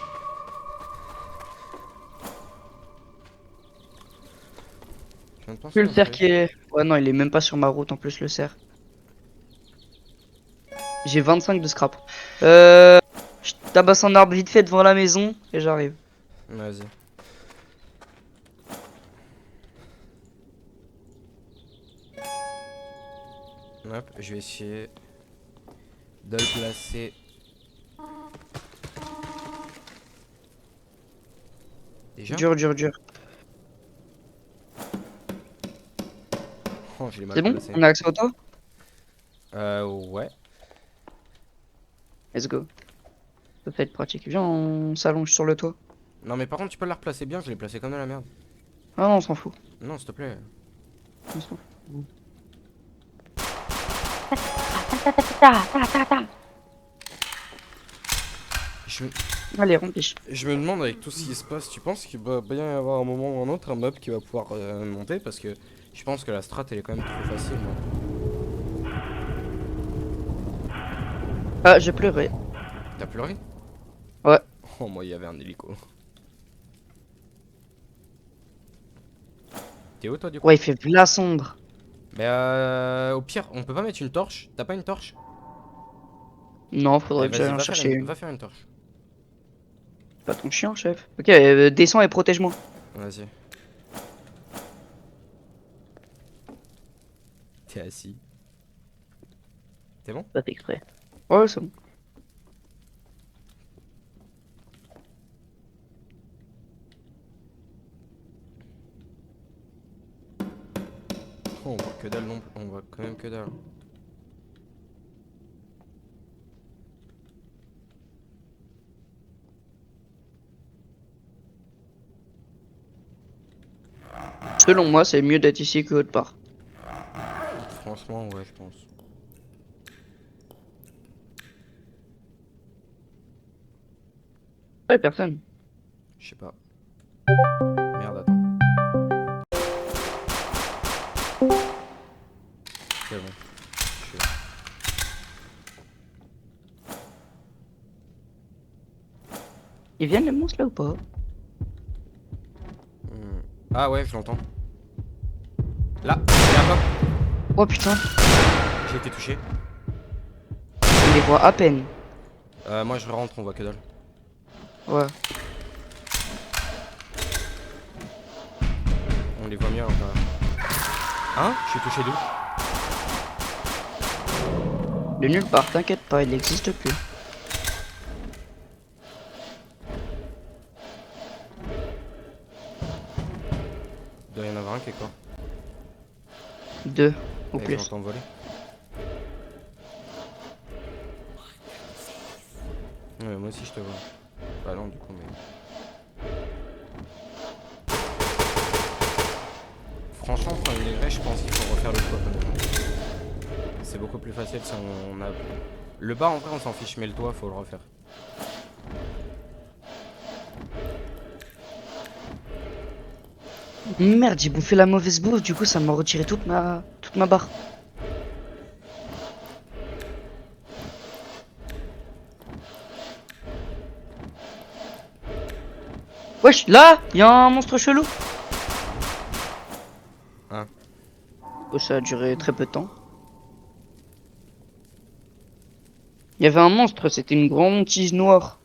Je viens de penser Que à le un cerf truc. qui est. Ouais, non, il est même pas sur ma route en plus, le cerf. J'ai 25 de scrap. Je tabasse un arbre vite fait devant la maison et j'arrive. Vas-y. Hop, je vais essayer de le placer. Déjà? Dur, dur, dur. Oh, je l'ai C'est mal bon? placé. On a accès au toit? Ouais. Let's go. Ça peut être pratique. Viens, on s'allonge sur le toit. Non, mais par contre, tu peux la replacer bien, je l'ai placé comme de la merde. Ah non, on s'en fout. Non, s'il te plaît. On s'en fout. Je, Allez, rempliche. je me demande avec tout ce qui se passe, tu penses qu'il va bien y avoir un moment ou un autre un mob qui va pouvoir monter parce que je pense que la strat elle est quand même trop facile. Moi. Ah, j'ai pleuré. T'as pleuré? Ouais. Oh, moi il y avait un hélico. T'es où toi du coup? Ouais, il fait la sombre. Mais au pire, on peut pas mettre une torche? T'as pas une torche? Non, Eh faudrait que j'aille vas-y, en chercher une. va faire une torche. Pas ton chien, chef. Ok, descends et protège-moi. Vas-y. T'es assis. T'es bon? Pas fait exprès. Ouais, c'est bon. Oh, on voit que dalle non plus. On voit quand même que dalle. Selon moi, c'est mieux d'être ici que autre part. Franchement, ouais, je pense. Ouais, personne. Je sais pas. Merde, attends. C'est bon. Je suis là. Ils viennent les monstres là ou pas? Ah ouais, je l'entends. Là, derrière toi. Oh putain, J'ai été touché. on les voit à peine. Moi je rentre, on voit que dalle. Ouais. On les voit mieux encore. Hein? Je suis touché d'où? De nulle part, t'inquiète pas, il n'existe plus. Il doit y en avoir un quelque part. 2 ou Et plus. j'entends voler. Ouais, moi aussi je te vois. Bah non, du coup, mais. Franchement, premier degré, je pense qu'il faut refaire le toit quand même. C'est beaucoup plus facile si on a... Le bas, en vrai, on s'en fiche, mais le toit, faut le refaire. Merde, j'ai bouffé la mauvaise bouffe, du coup ça m'a retiré toute ma barre. Wesh, là, y a un monstre chelou. Hein? Oh, ça a duré très peu de temps. Il y avait un monstre, c'était une grande tige noire.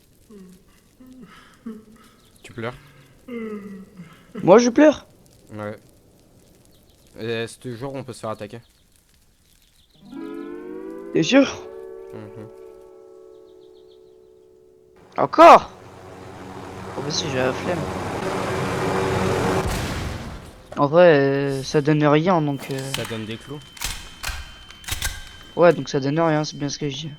Tu pleures? Moi je pleure. Ouais. Et ce jour, on peut se faire attaquer. T'es sûr? Mhm. Encore? Oh bah si, j'ai la flemme. En vrai, ça donne rien, donc... Ça donne des clous. Ouais, donc ça donne rien, c'est bien ce que je dis.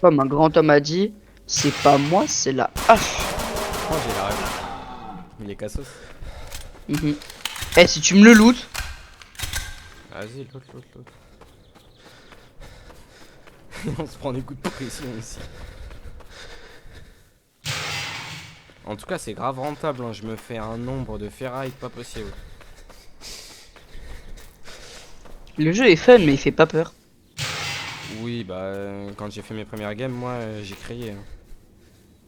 Comme un grand homme a dit, c'est pas moi, c'est la hache. Oh, j'ai la rêve. Il est cassos. Mhm. Eh, si tu me le loot, Vas-y, l'autre. On se prend des coups de pression ici. En tout cas, c'est grave rentable. Hein. Je me fais un nombre de ferrailles pas possible. le jeu est fun, mais il fait pas peur. Oui, bah, quand j'ai fait mes premières games, moi, j'ai crié. Hein.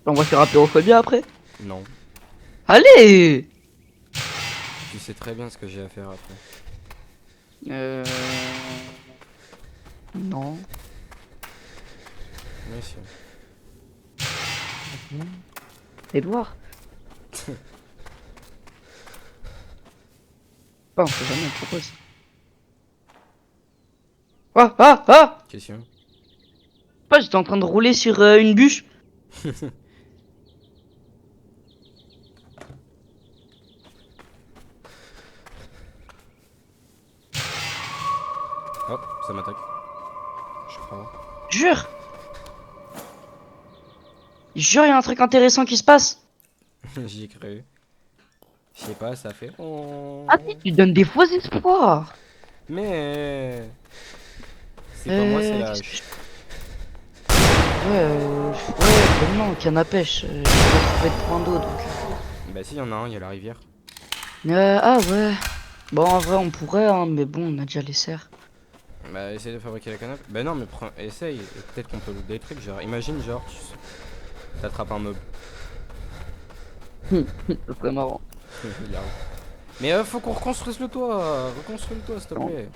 On va faire apérophobie après. Non. Allez! Tu sais très bien ce que j'ai à faire après. Euh... Non. Monsieur. Edouard? Pas, on sait jamais, on propose. Ah, ah, ah! Question. Pas, j'étais en train de rouler sur une bûche. Oh, ça m'attaque. Je crois. Jure! Jure, y a un truc intéressant qui se passe. J'y ai cru. Je sais pas, ça fait. Oh. Ah, tu donnes des faux espoirs. Mais. C'est pas moi, c'est la Qu'est-ce que hache. ouais, non, canne à pêche. J'ai pas trouvé de point d'eau donc. Bah, si, y en a un, y a la rivière. Ah ouais. Bon, en vrai, on pourrait, hein, mais bon, on a déjà les serres. Bah, essaye de fabriquer la canne. Bah, non, mais essaye. Et peut-être qu'on peut louper des trucs. Genre, imagine, genre, t'attrapes un mob. Ça serait marrant. Il arrive. Mais faut qu'on reconstruise le toit. Reconstruis le toit, s'il te Non. plaît.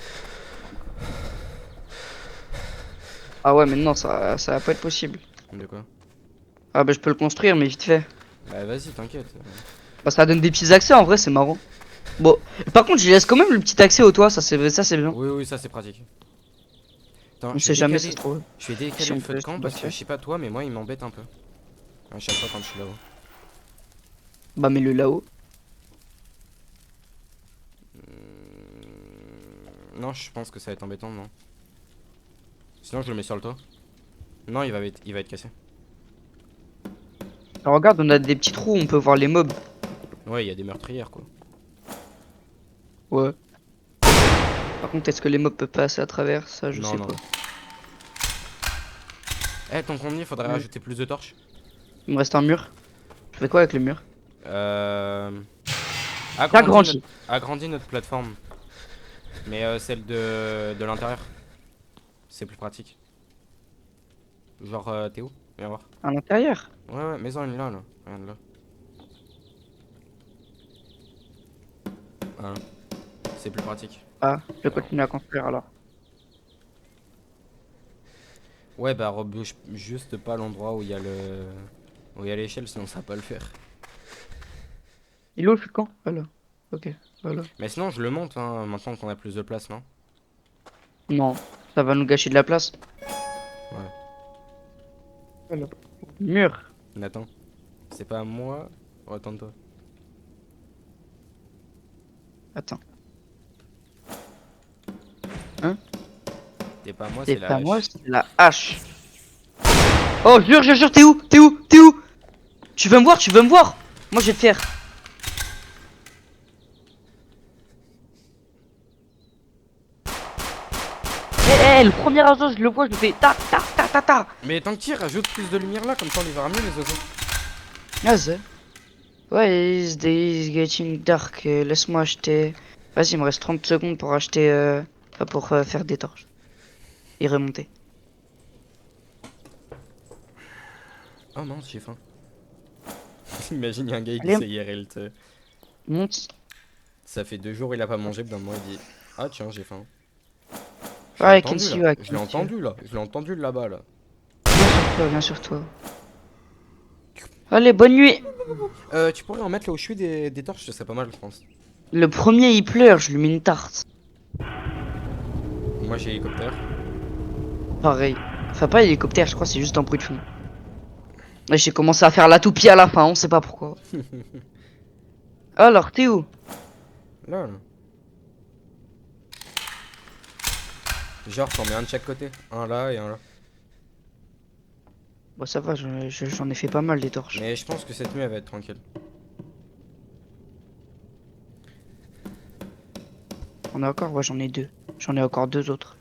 Ah ouais, mais non, ça va pas être possible. De quoi? Ah bah, je peux le construire, mais vite fait. Bah, vas-y, t'inquiète. Bah, ça donne des petits accès, en vrai, c'est marrant. Bon, par contre, je laisse quand même le petit accès au toit, ça c'est bien. Oui, oui, ça c'est pratique. Attends, On sait jamais, ça se trouve. Je vais décaler Si on le feu de peut, camp c'est parce pas que fait. je sais pas toi, mais moi il m'embête un peu. À chaque fois quand je suis là-haut. Bah, mets-le là-haut. Non, je pense que ça va être embêtant, non. Sinon, je le mets sur le toit. Non, il va être cassé. Alors, regarde, on a des petits trous, on peut voir les mobs. Ouais, il y a des meurtrières quoi. Ouais. Par contre, est-ce que les mobs peuvent passer à travers? Ça, je Non, sais non, pas. non. Eh, tant qu'on y est, faudrait Ouais. rajouter plus de torches. Il me reste un mur. Je fais quoi avec le mur? Euh. T'agrandis. Agrandis notre plateforme. Mais celle de l'intérieur. C'est plus pratique. Genre, t'es où? Viens voir. À l'intérieur. Ouais, ouais, maison elle est là, là. Regarde là. Voilà. C'est plus pratique. Ah, je vais Alors. continuer à construire alors. Ouais, bah rebouche juste pas l'endroit où il y a le. Où il y a l'échelle, sinon ça va pas le faire. Il est où le feu de camp? Voilà. Ok, voilà. Mais sinon, je le monte, hein, maintenant qu'on a plus de place, non? Non, ça va nous gâcher de la place. Ouais. Alors, mur. Nathan, c'est pas à moi. Retourne-toi. Attends. Hein? C'est pas à moi, C'est c'est la pas moi, hache. c'est la hache. Oh, jure, t'es où? T'es où? T'es où? Tu veux me voir? Tu veux me voir? Moi, je vais te faire. Le premier oiseau, je le vois, je le fais ta ta ta ta ta. Mais tant que tu rajoute plus de lumière là, comme ça on les verra mieux les oiseaux. Vas-y. Ouais, it's getting dark. Laisse-moi acheter. Vas-y, il me reste 30 secondes pour acheter. Pour faire des torches. Et remonter. Oh mince, j'ai faim. Imagine, y a un gars il dit Allez, c'est IRL, tu sais. monte. Ça fait 2 jours il a pas mangé, puis d'un moment il dit ah tiens, j'ai faim. Je l'ai Ouais, I can entendu see là, you, I je can l'ai see you. entendu là, je l'ai entendu là-bas là. Viens sur toi, viens sur toi. Allez, bonne nuit. Tu pourrais en mettre là où je suis des torches, ce serait pas mal, je pense. Le premier, il pleure, je lui mets une tarte. Moi j'ai hélicoptère. Pareil. Enfin, pas hélicoptère, je crois, c'est juste un bruit de fond. Et j'ai commencé à faire la toupie à la fin, on sait pas pourquoi. Alors, t'es où? Là, là. Genre, t'en mets un de chaque côté. Un là et un là. Bon, ça va, j'en ai fait pas mal des torches. Mais je pense que cette nuit elle va être tranquille. On a encore? Ouais, j'en ai deux. J'en ai encore deux autres.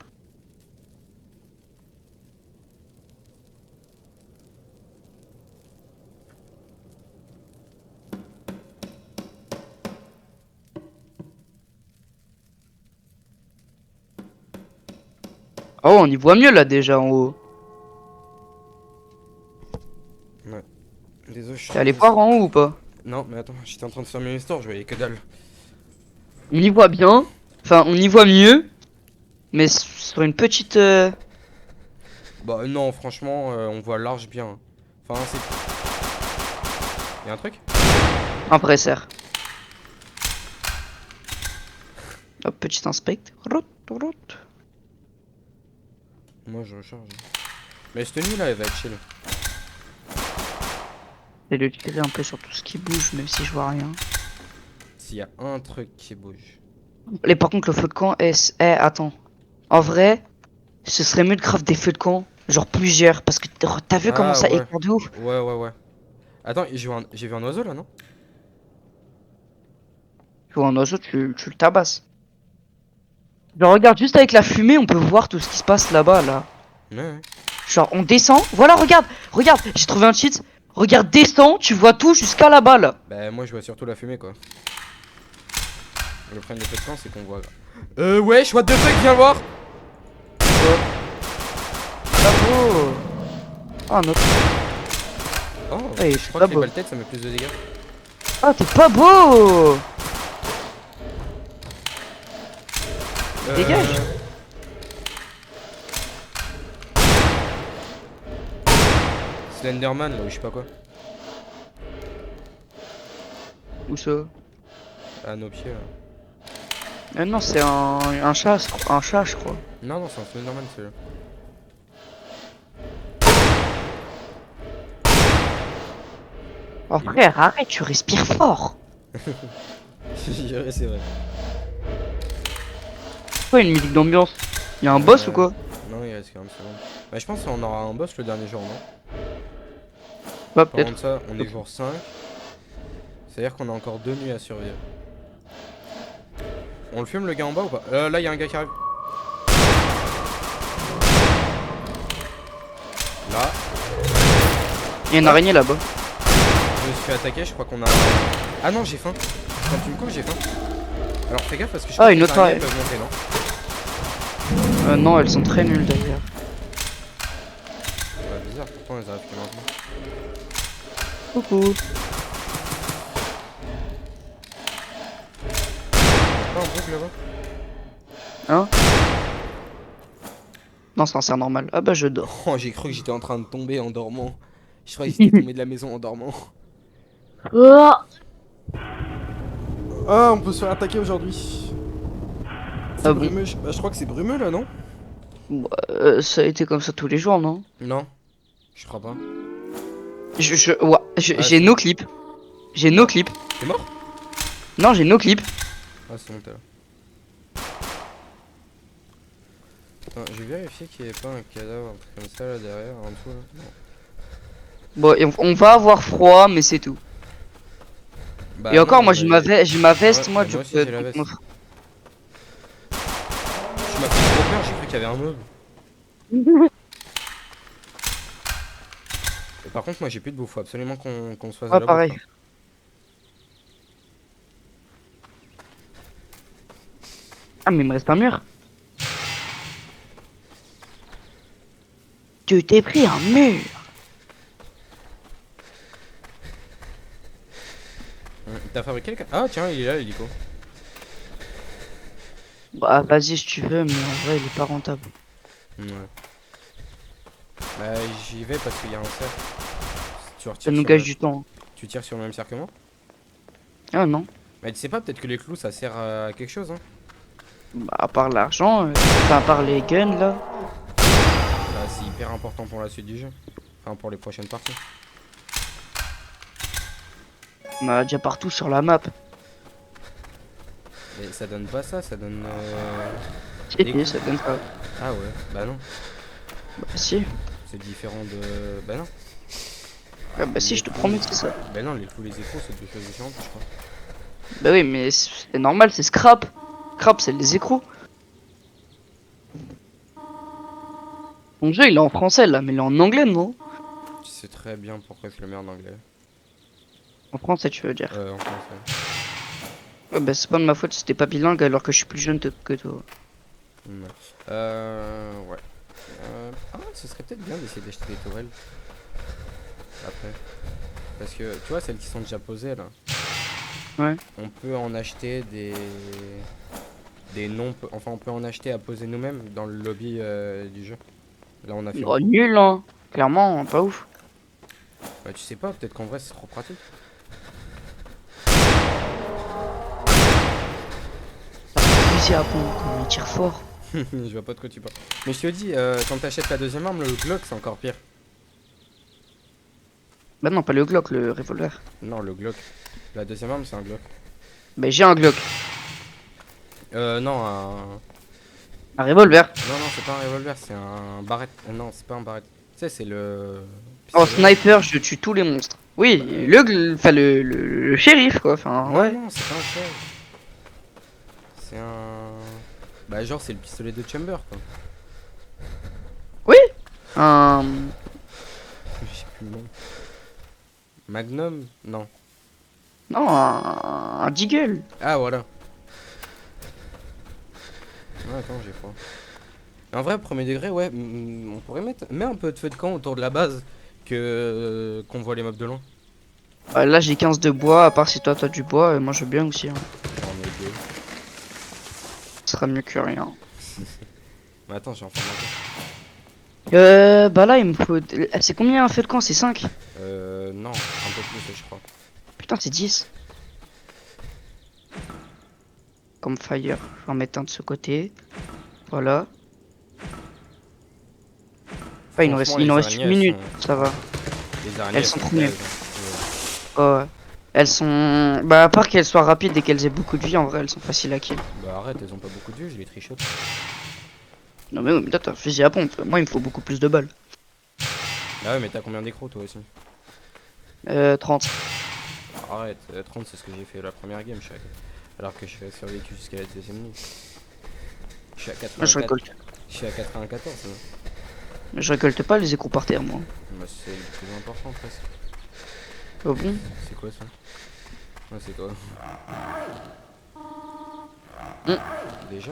Oh, on y voit mieux là déjà en haut. Ouais. Désolé, je suis T'es allé voir en haut ou pas? Non, mais attends, j'étais en train de fermer mes stores, je voyais que dalle. On y voit bien. Enfin, on y voit mieux. Mais sur une petite. Bah, non, franchement, on voit large bien. Enfin, c'est. Y'a un truc? Impresseur. Hop, petit inspect. Rout, rout. Moi je recharge. Mais cette nuit là, elle va être chill. Et de tirer un peu sur tout ce qui bouge, même si je vois rien. S'il y a un truc qui bouge. Et par contre, le feu de camp est. Attends. En vrai, ce serait mieux de craft des feux de camp. Genre plusieurs. Parce que t'as vu comment Ah ça ouais. éclaire de ouf? Ouais. Attends, j'ai vu un oiseau là, non? Tu vois un oiseau, tu le tabasses. Genre, regarde, juste avec la fumée, on peut voir tout ce qui se passe là-bas, là. Ouais. Genre, on descend. Voilà, regarde, j'ai trouvé un cheat. Regarde, descend, tu vois tout jusqu'à là-bas, là. Bah, moi je vois surtout la fumée quoi. Le problème des feux de camp, c'est qu'on voit. Wesh, what the fuck, viens le voir! Bravo. Ah, non. Oh, Ouais, je c'est crois pas que les beau. balles tête ça met plus de dégâts. Ah, t'es pas beau. Dégage. Slenderman là, ou je sais pas quoi. Où ça? À nos pieds là. Non, c'est un chat, un chat, je crois. Non, c'est un Slenderman celui-là. Oh, frère, arrête, tu respires fort. C'est vrai. Quoi, une musique d'ambiance? Y'a un boss ou quoi? Non, il reste 40 secondes. Bah, je pense qu'on aura un boss le dernier jour, non? Bah, Par contre, peut-être. ça, on est jour 5. C'est-à-dire qu'on a encore 2 nuits à survivre. On le fume le gars en bas ou pas? Là, il y a un gars qui arrive. Là, Y'a une araignée là-bas. je me suis fait attaquer, je crois qu'on a. Ah non, j'ai faim. Quand tu me cours, j'ai faim. Alors fais gaffe parce que je crois Une que autre les araignées araignée. peuvent monter, non? Non, elles sont très nulles d'ailleurs. Ouais, bizarre, pourtant elles arrivent que maintenant. Coucou. Y'a pas un bug là-bas? Hein? Non, c'est un cerf normal. Ah bah, je dors. Oh, j'ai cru que j'étais en train de tomber en dormant. Je croyais que j'étais tombé de la maison en dormant. Ah, on peut se faire attaquer aujourd'hui. C'est Ah bon? brumeux, bah, je crois que c'est brumeux là, non? Bah, ça a été comme ça tous les jours, non? Non. Je crois pas. Ouais, Ah, j'ai si. no clip. J'ai no clip. T'es mort? Non, j'ai no clip. Ah, c'est bon, t'es là. Attends, j'ai vérifié qu'il n'y avait pas un cadavre, un truc comme ça là derrière, en dessous là. Non. Bon, et on va avoir froid, mais c'est tout. Et Bah encore, non, moi bah, j'ai ma ouais, veste, moi, bah moi aussi j'ai la donc, veste. Tu m'as fait trop peur, j'ai cru qu'il y avait un mob. Et par contre, moi j'ai plus de bouffe, faut absolument qu'on se fasse de Ouais, la bouffe là. pareil. Ah, mais il me reste un mur. Tu t'es pris un mur. T'as fabriqué le Ah tiens, il est là l'hélico. Bah, vas-y si tu veux, mais en vrai, il est pas rentable. Ouais. Bah j'y vais parce qu'il y a un cercle. Tu Ça retires nous sur le gâche même... du temps. Tu tires sur le même cercle que moi? Ah non. Mais tu sais pas, peut-être que les clous ça sert à quelque chose hein. Bah, à part l'argent, enfin, à part les guns là. Bah c'est hyper important pour la suite du jeu. Enfin pour les prochaines parties. On a déjà partout sur la map. Mais ça donne pas ça, ça donne Si, des si, coups. ça donne ça. Ah ouais, bah non. Bah, si. C'est différent de... Bah non. Ah, bah, si, Les je te clous, promets que c'est ça. bah non, les clous, les écrous, c'est deux choses différentes, je crois. Bah oui, mais c'est normal, c'est scrap. Scrap, c'est les écrous. Mon jeu, il est en français là, mais il est en anglais, non? Tu sais très bien pourquoi je le mets en anglais. En français, tu veux dire. En français. Ouais, bah, c'est pas de ma faute si t'es pas bilingue alors que je suis plus jeune que toi. Ouais. Ouais. Ah, ce serait peut-être bien d'essayer d'acheter des tourelles. Après. Parce que, tu vois, celles qui sont déjà posées, là. Ouais. On peut en acheter des noms... Enfin, on peut en acheter à poser nous-mêmes dans le lobby du jeu. Là, on a fait Oh, beaucoup. nul, hein. Clairement, pas ouf. Bah, tu sais pas, peut-être qu'en vrai, c'est trop pratique. Fusil à pompe, comme il tire fort. Je vois pas de quoi tu parles. Mais je te dis, quand t'achètes la deuxième arme, le Glock, c'est encore pire. Bah non, pas le Glock, le revolver. Non, le Glock. La deuxième arme, c'est un Glock. Bah j'ai un Glock. Non, un... Un revolver. Non, non, c'est pas un revolver, c'est un barrette. Non, c'est pas un barrette. Tu sais, c'est le... En pistolet. sniper, je tue tous les monstres. Oui, Bah, enfin le shérif quoi. Enfin non, ouais. non, c'est pas un chef. C'est un... Bah, genre, c'est le pistolet de Chamber, quoi. Oui. Un. Je sais plus le nom. Magnum? Non. Non, un Deagle. Ah, voilà. Ah, attends, j'ai froid. En vrai, premier degré, ouais, on pourrait mettre... Mets un peu de feu de camp autour de la base que qu'on voit les mobs de loin. Là j'ai 15 de bois, à part si toi t'as du bois, moi je veux bien aussi. Hein. J'en ai deux. Ce sera mieux que rien. Mais attends, j'ai enfin manqué. Bah là il me faut. C'est combien un feu de camp? C'est 5. Non, un peu plus, je crois. Putain, c'est 10. Comme fire. Je vais en mettre un de ce côté. Voilà. Enfin, Franchement, il nous les reste araignées, une elles minute. sont... Ça va. Les araignées, Elles elles sont sont trop nulles. belles. Ouais. Elles sont. Bah, à part qu'elles soient rapides et qu'elles aient beaucoup de vie, en vrai, elles sont faciles à kill. Bah arrête, elles ont pas beaucoup de vues, je les trichote. Non, mais oui, mais toi, t'as un fusil à pompe. Moi, il me faut beaucoup plus de balles. Ah ouais, mais t'as combien d'écrous toi aussi? 30. Arrête, 30 c'est ce que j'ai fait la première game, alors que je suis survécu jusqu'à la deuxième nuit. Je suis à Moi, je 84. récolte. Je suis à 94, hein. Je récolte pas les écrous par terre, moi. Bah, c'est le plus important presque. Oh bon? C'est quoi ça? Ouais, c'est quoi? Hmm. Déjà?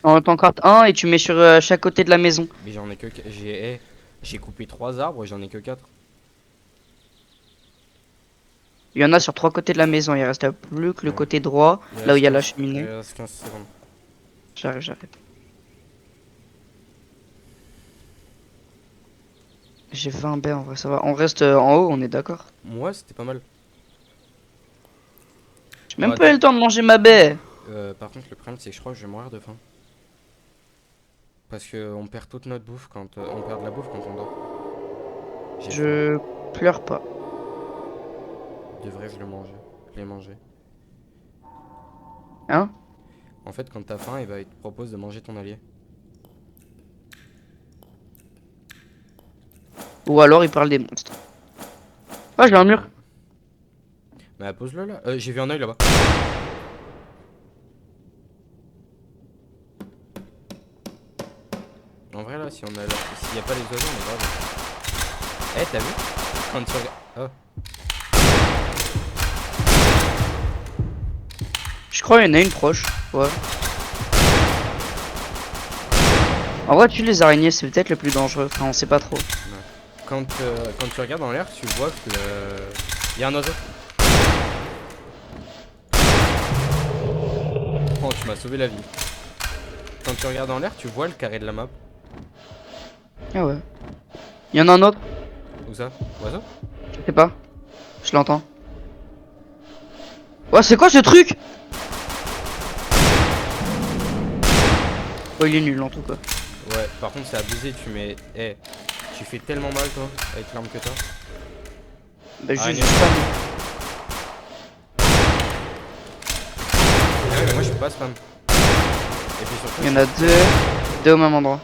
T'en cartes un et tu mets sur chaque côté de la maison. Mais j'en ai que... J'ai coupé 3 arbres et j'en ai que 4. Il y en a sur 3 côtés de la maison. Il reste plus que le Ouais. côté droit, là où il y a la cheminée. Il reste 15 secondes. J'arrive, j'arrive. J'ai 20 baies en vrai, ça va. On reste en haut, on est d'accord. Moi, c'était pas mal. J'ai même Ouais, pas eu le temps de manger ma baie. par contre, le problème, c'est que je crois que je vais mourir de faim. Parce que on perd toute notre bouffe quand on perd de la bouffe quand on dort. J'ai faim. Je pleure pas. Devrais-je le manger? Les manger. Hein? En fait, quand t'as faim, il te propose de manger ton allié. Ou alors il parle des monstres. Ah, j'ai un mur. Mais pose-le là. J'ai vu un œil là-bas. En vrai là, si on a s'il y a pas les oiseaux, on est grave. Eh, t'as vu? Quand tu regardes. Oh. Je crois qu'il y en a une proche. Ouais. En vrai, tu les araignées, c'est peut-être le plus dangereux. Enfin, on sait pas trop. Quand tu regardes dans l'air, tu vois que il y a un oiseau. Oh, tu m'as sauvé la vie. Quand tu regardes dans l'air, tu vois le carré de la map. Ah ouais. Il y en a un autre. Où ça? Oiseau? Je sais pas. Je l'entends. Ouais, c'est quoi ce truc? Oh, il est nul en tout cas. Ouais, par contre, c'est abusé. Tu fais tellement mal, toi, avec l'arme que t'as. Bah, Araignée. juste pas. Ah ouais, mais moi, je peux pas spam. Et puis surtout, Il y en a deux au même endroit.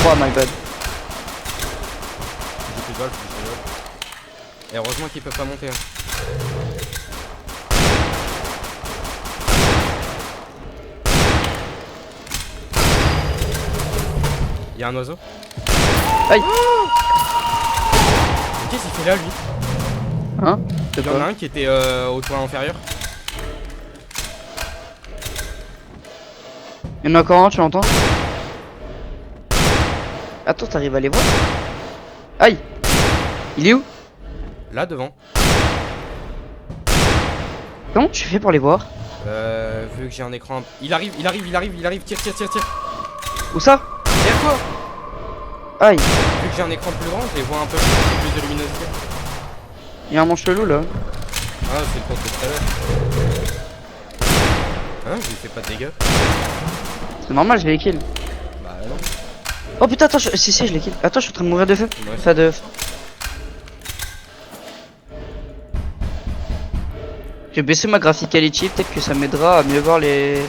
3, my bad. j'ai plus de balles, faut que je rigole. Et heureusement qu'ils peuvent pas monter. Hein. Il y a un oiseau. Aïe. Qu'est-ce qu'il fait là, lui? Hein? Il y en a un qui était au toit inférieur. Il y en a encore un, tu l'entends? Attends, t'arrives à les voir? Aïe! Il est où? Là, devant. Comment tu fais pour les voir? Vu que j'ai un écran. Il arrive. Tire. Où ça? Derrière toi! Aïe! Vu que j'ai un écran plus grand, je les vois un peu plus de luminosité. Il y a un manche chelou là. Ah, c'est le compte de tout à l'heure. Hein, je lui fais pas de dégâts. C'est normal, je les kill. Bah non. Oh putain, attends, si, je les kill. Attends, je suis en train de mourir de feu. Ouais. Enfin, de. J'ai baissé ma graphicality, peut-être que ça m'aidera à mieux voir les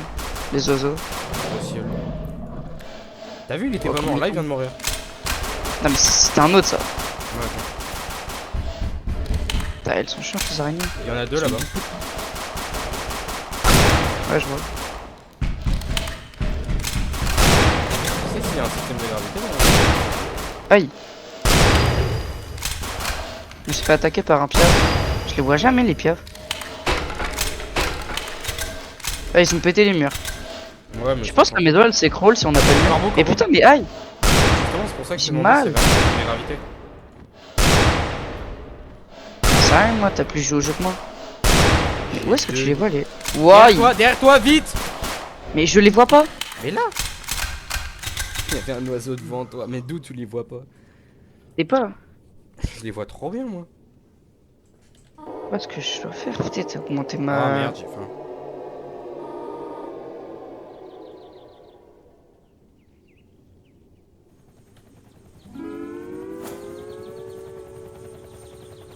oiseaux. Possible. T'as vu, il était Oh, pas mort. Là, il vient de mourir. Non, mais c'était un autre ça. Ouais, ok. Putain, elles sont chiantes les araignées. Il y en a deux là-bas. Ouais, je vois. Tu sais s'il y a un système de gravité là? Aïe! Je me suis fait attaquer par un piaf. Je les vois jamais les piafs. Ah, ils ont pété les murs. Ouais, mais Je pense que mes doigts elles s'écroulent si on n'a pas le mur. Corbeau, Et corbeau. putain, mais aïe! Justement, c'est pour ça que J'ai c'est demandé mal. si c'est vers le système de gravité. Ça rien, moi, t'as plus joué au jeu que moi. Mais où est-ce que tu les vois les. Derrière toi, vite! Mais je les vois pas! Mais là! Il y avait un oiseau devant toi. Mais d'où tu les vois pas? C'est pas. Je les vois trop bien, moi. Qu'est-ce que je dois faire? Peut-être augmenter Ah ma. merde, j'ai faim.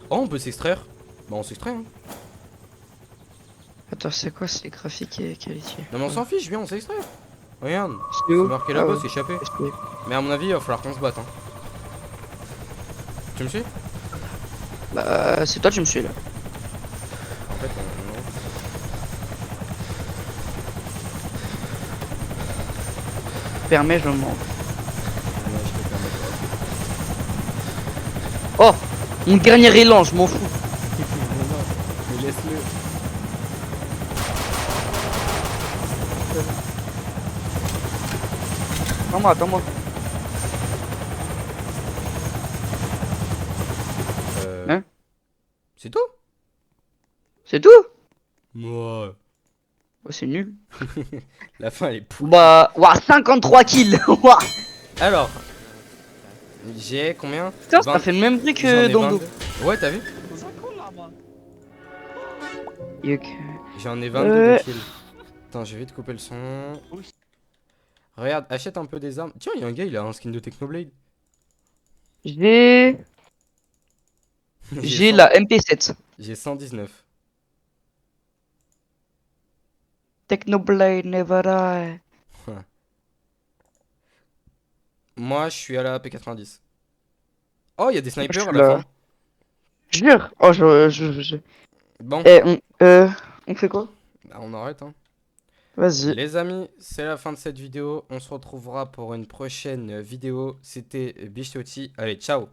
Oh, on peut s'extraire. Bah, on s'extrait, hein. Attends, c'est quoi ces graphiques et qualité? Non, mais on s'en fiche, viens, on s'extrait. Regarde, C'est c'est où? marqué Ah là-bas, ouais. c'est échappé. Mais à mon avis, il va falloir qu'on se batte, hein. Tu me suis? Bah, c'est toi, tu me suis là. En fait, non. Permets, je me montre. Ouais, je te permets Oh! Mon dernier élan, je m'en fous. pas. Mais laisse-le. Attends-moi, attends-moi. Hein? C'est tout? C'est tout? Ouais. Oh, c'est nul. La fin, elle est pourrie. Bah, ouah, 53 kills! Ouah. Alors, j'ai combien? Putain, ça 20. fait le même prix J'en que ai Dondo. 22. Ouais, t'as vu? Yuck. J'en ai 22 de kills. Attends, je vais te couper le son. Regarde, achète un peu des armes. Tiens, il y a un gars, il a un skin de Technoblade. J'ai J'ai j'ai 100 la MP7. j'ai 119. Technoblade Never Die. Moi, je suis à la P90. Oh, il y a des Moi, je snipers à suis la là. fin. Jure. Oh, Bon, Eh, on fait quoi? bah, on arrête, hein. Vas-y. Les amis, c'est la fin de cette vidéo. On se retrouvera pour une prochaine vidéo. C'était Bichotti. Allez, ciao!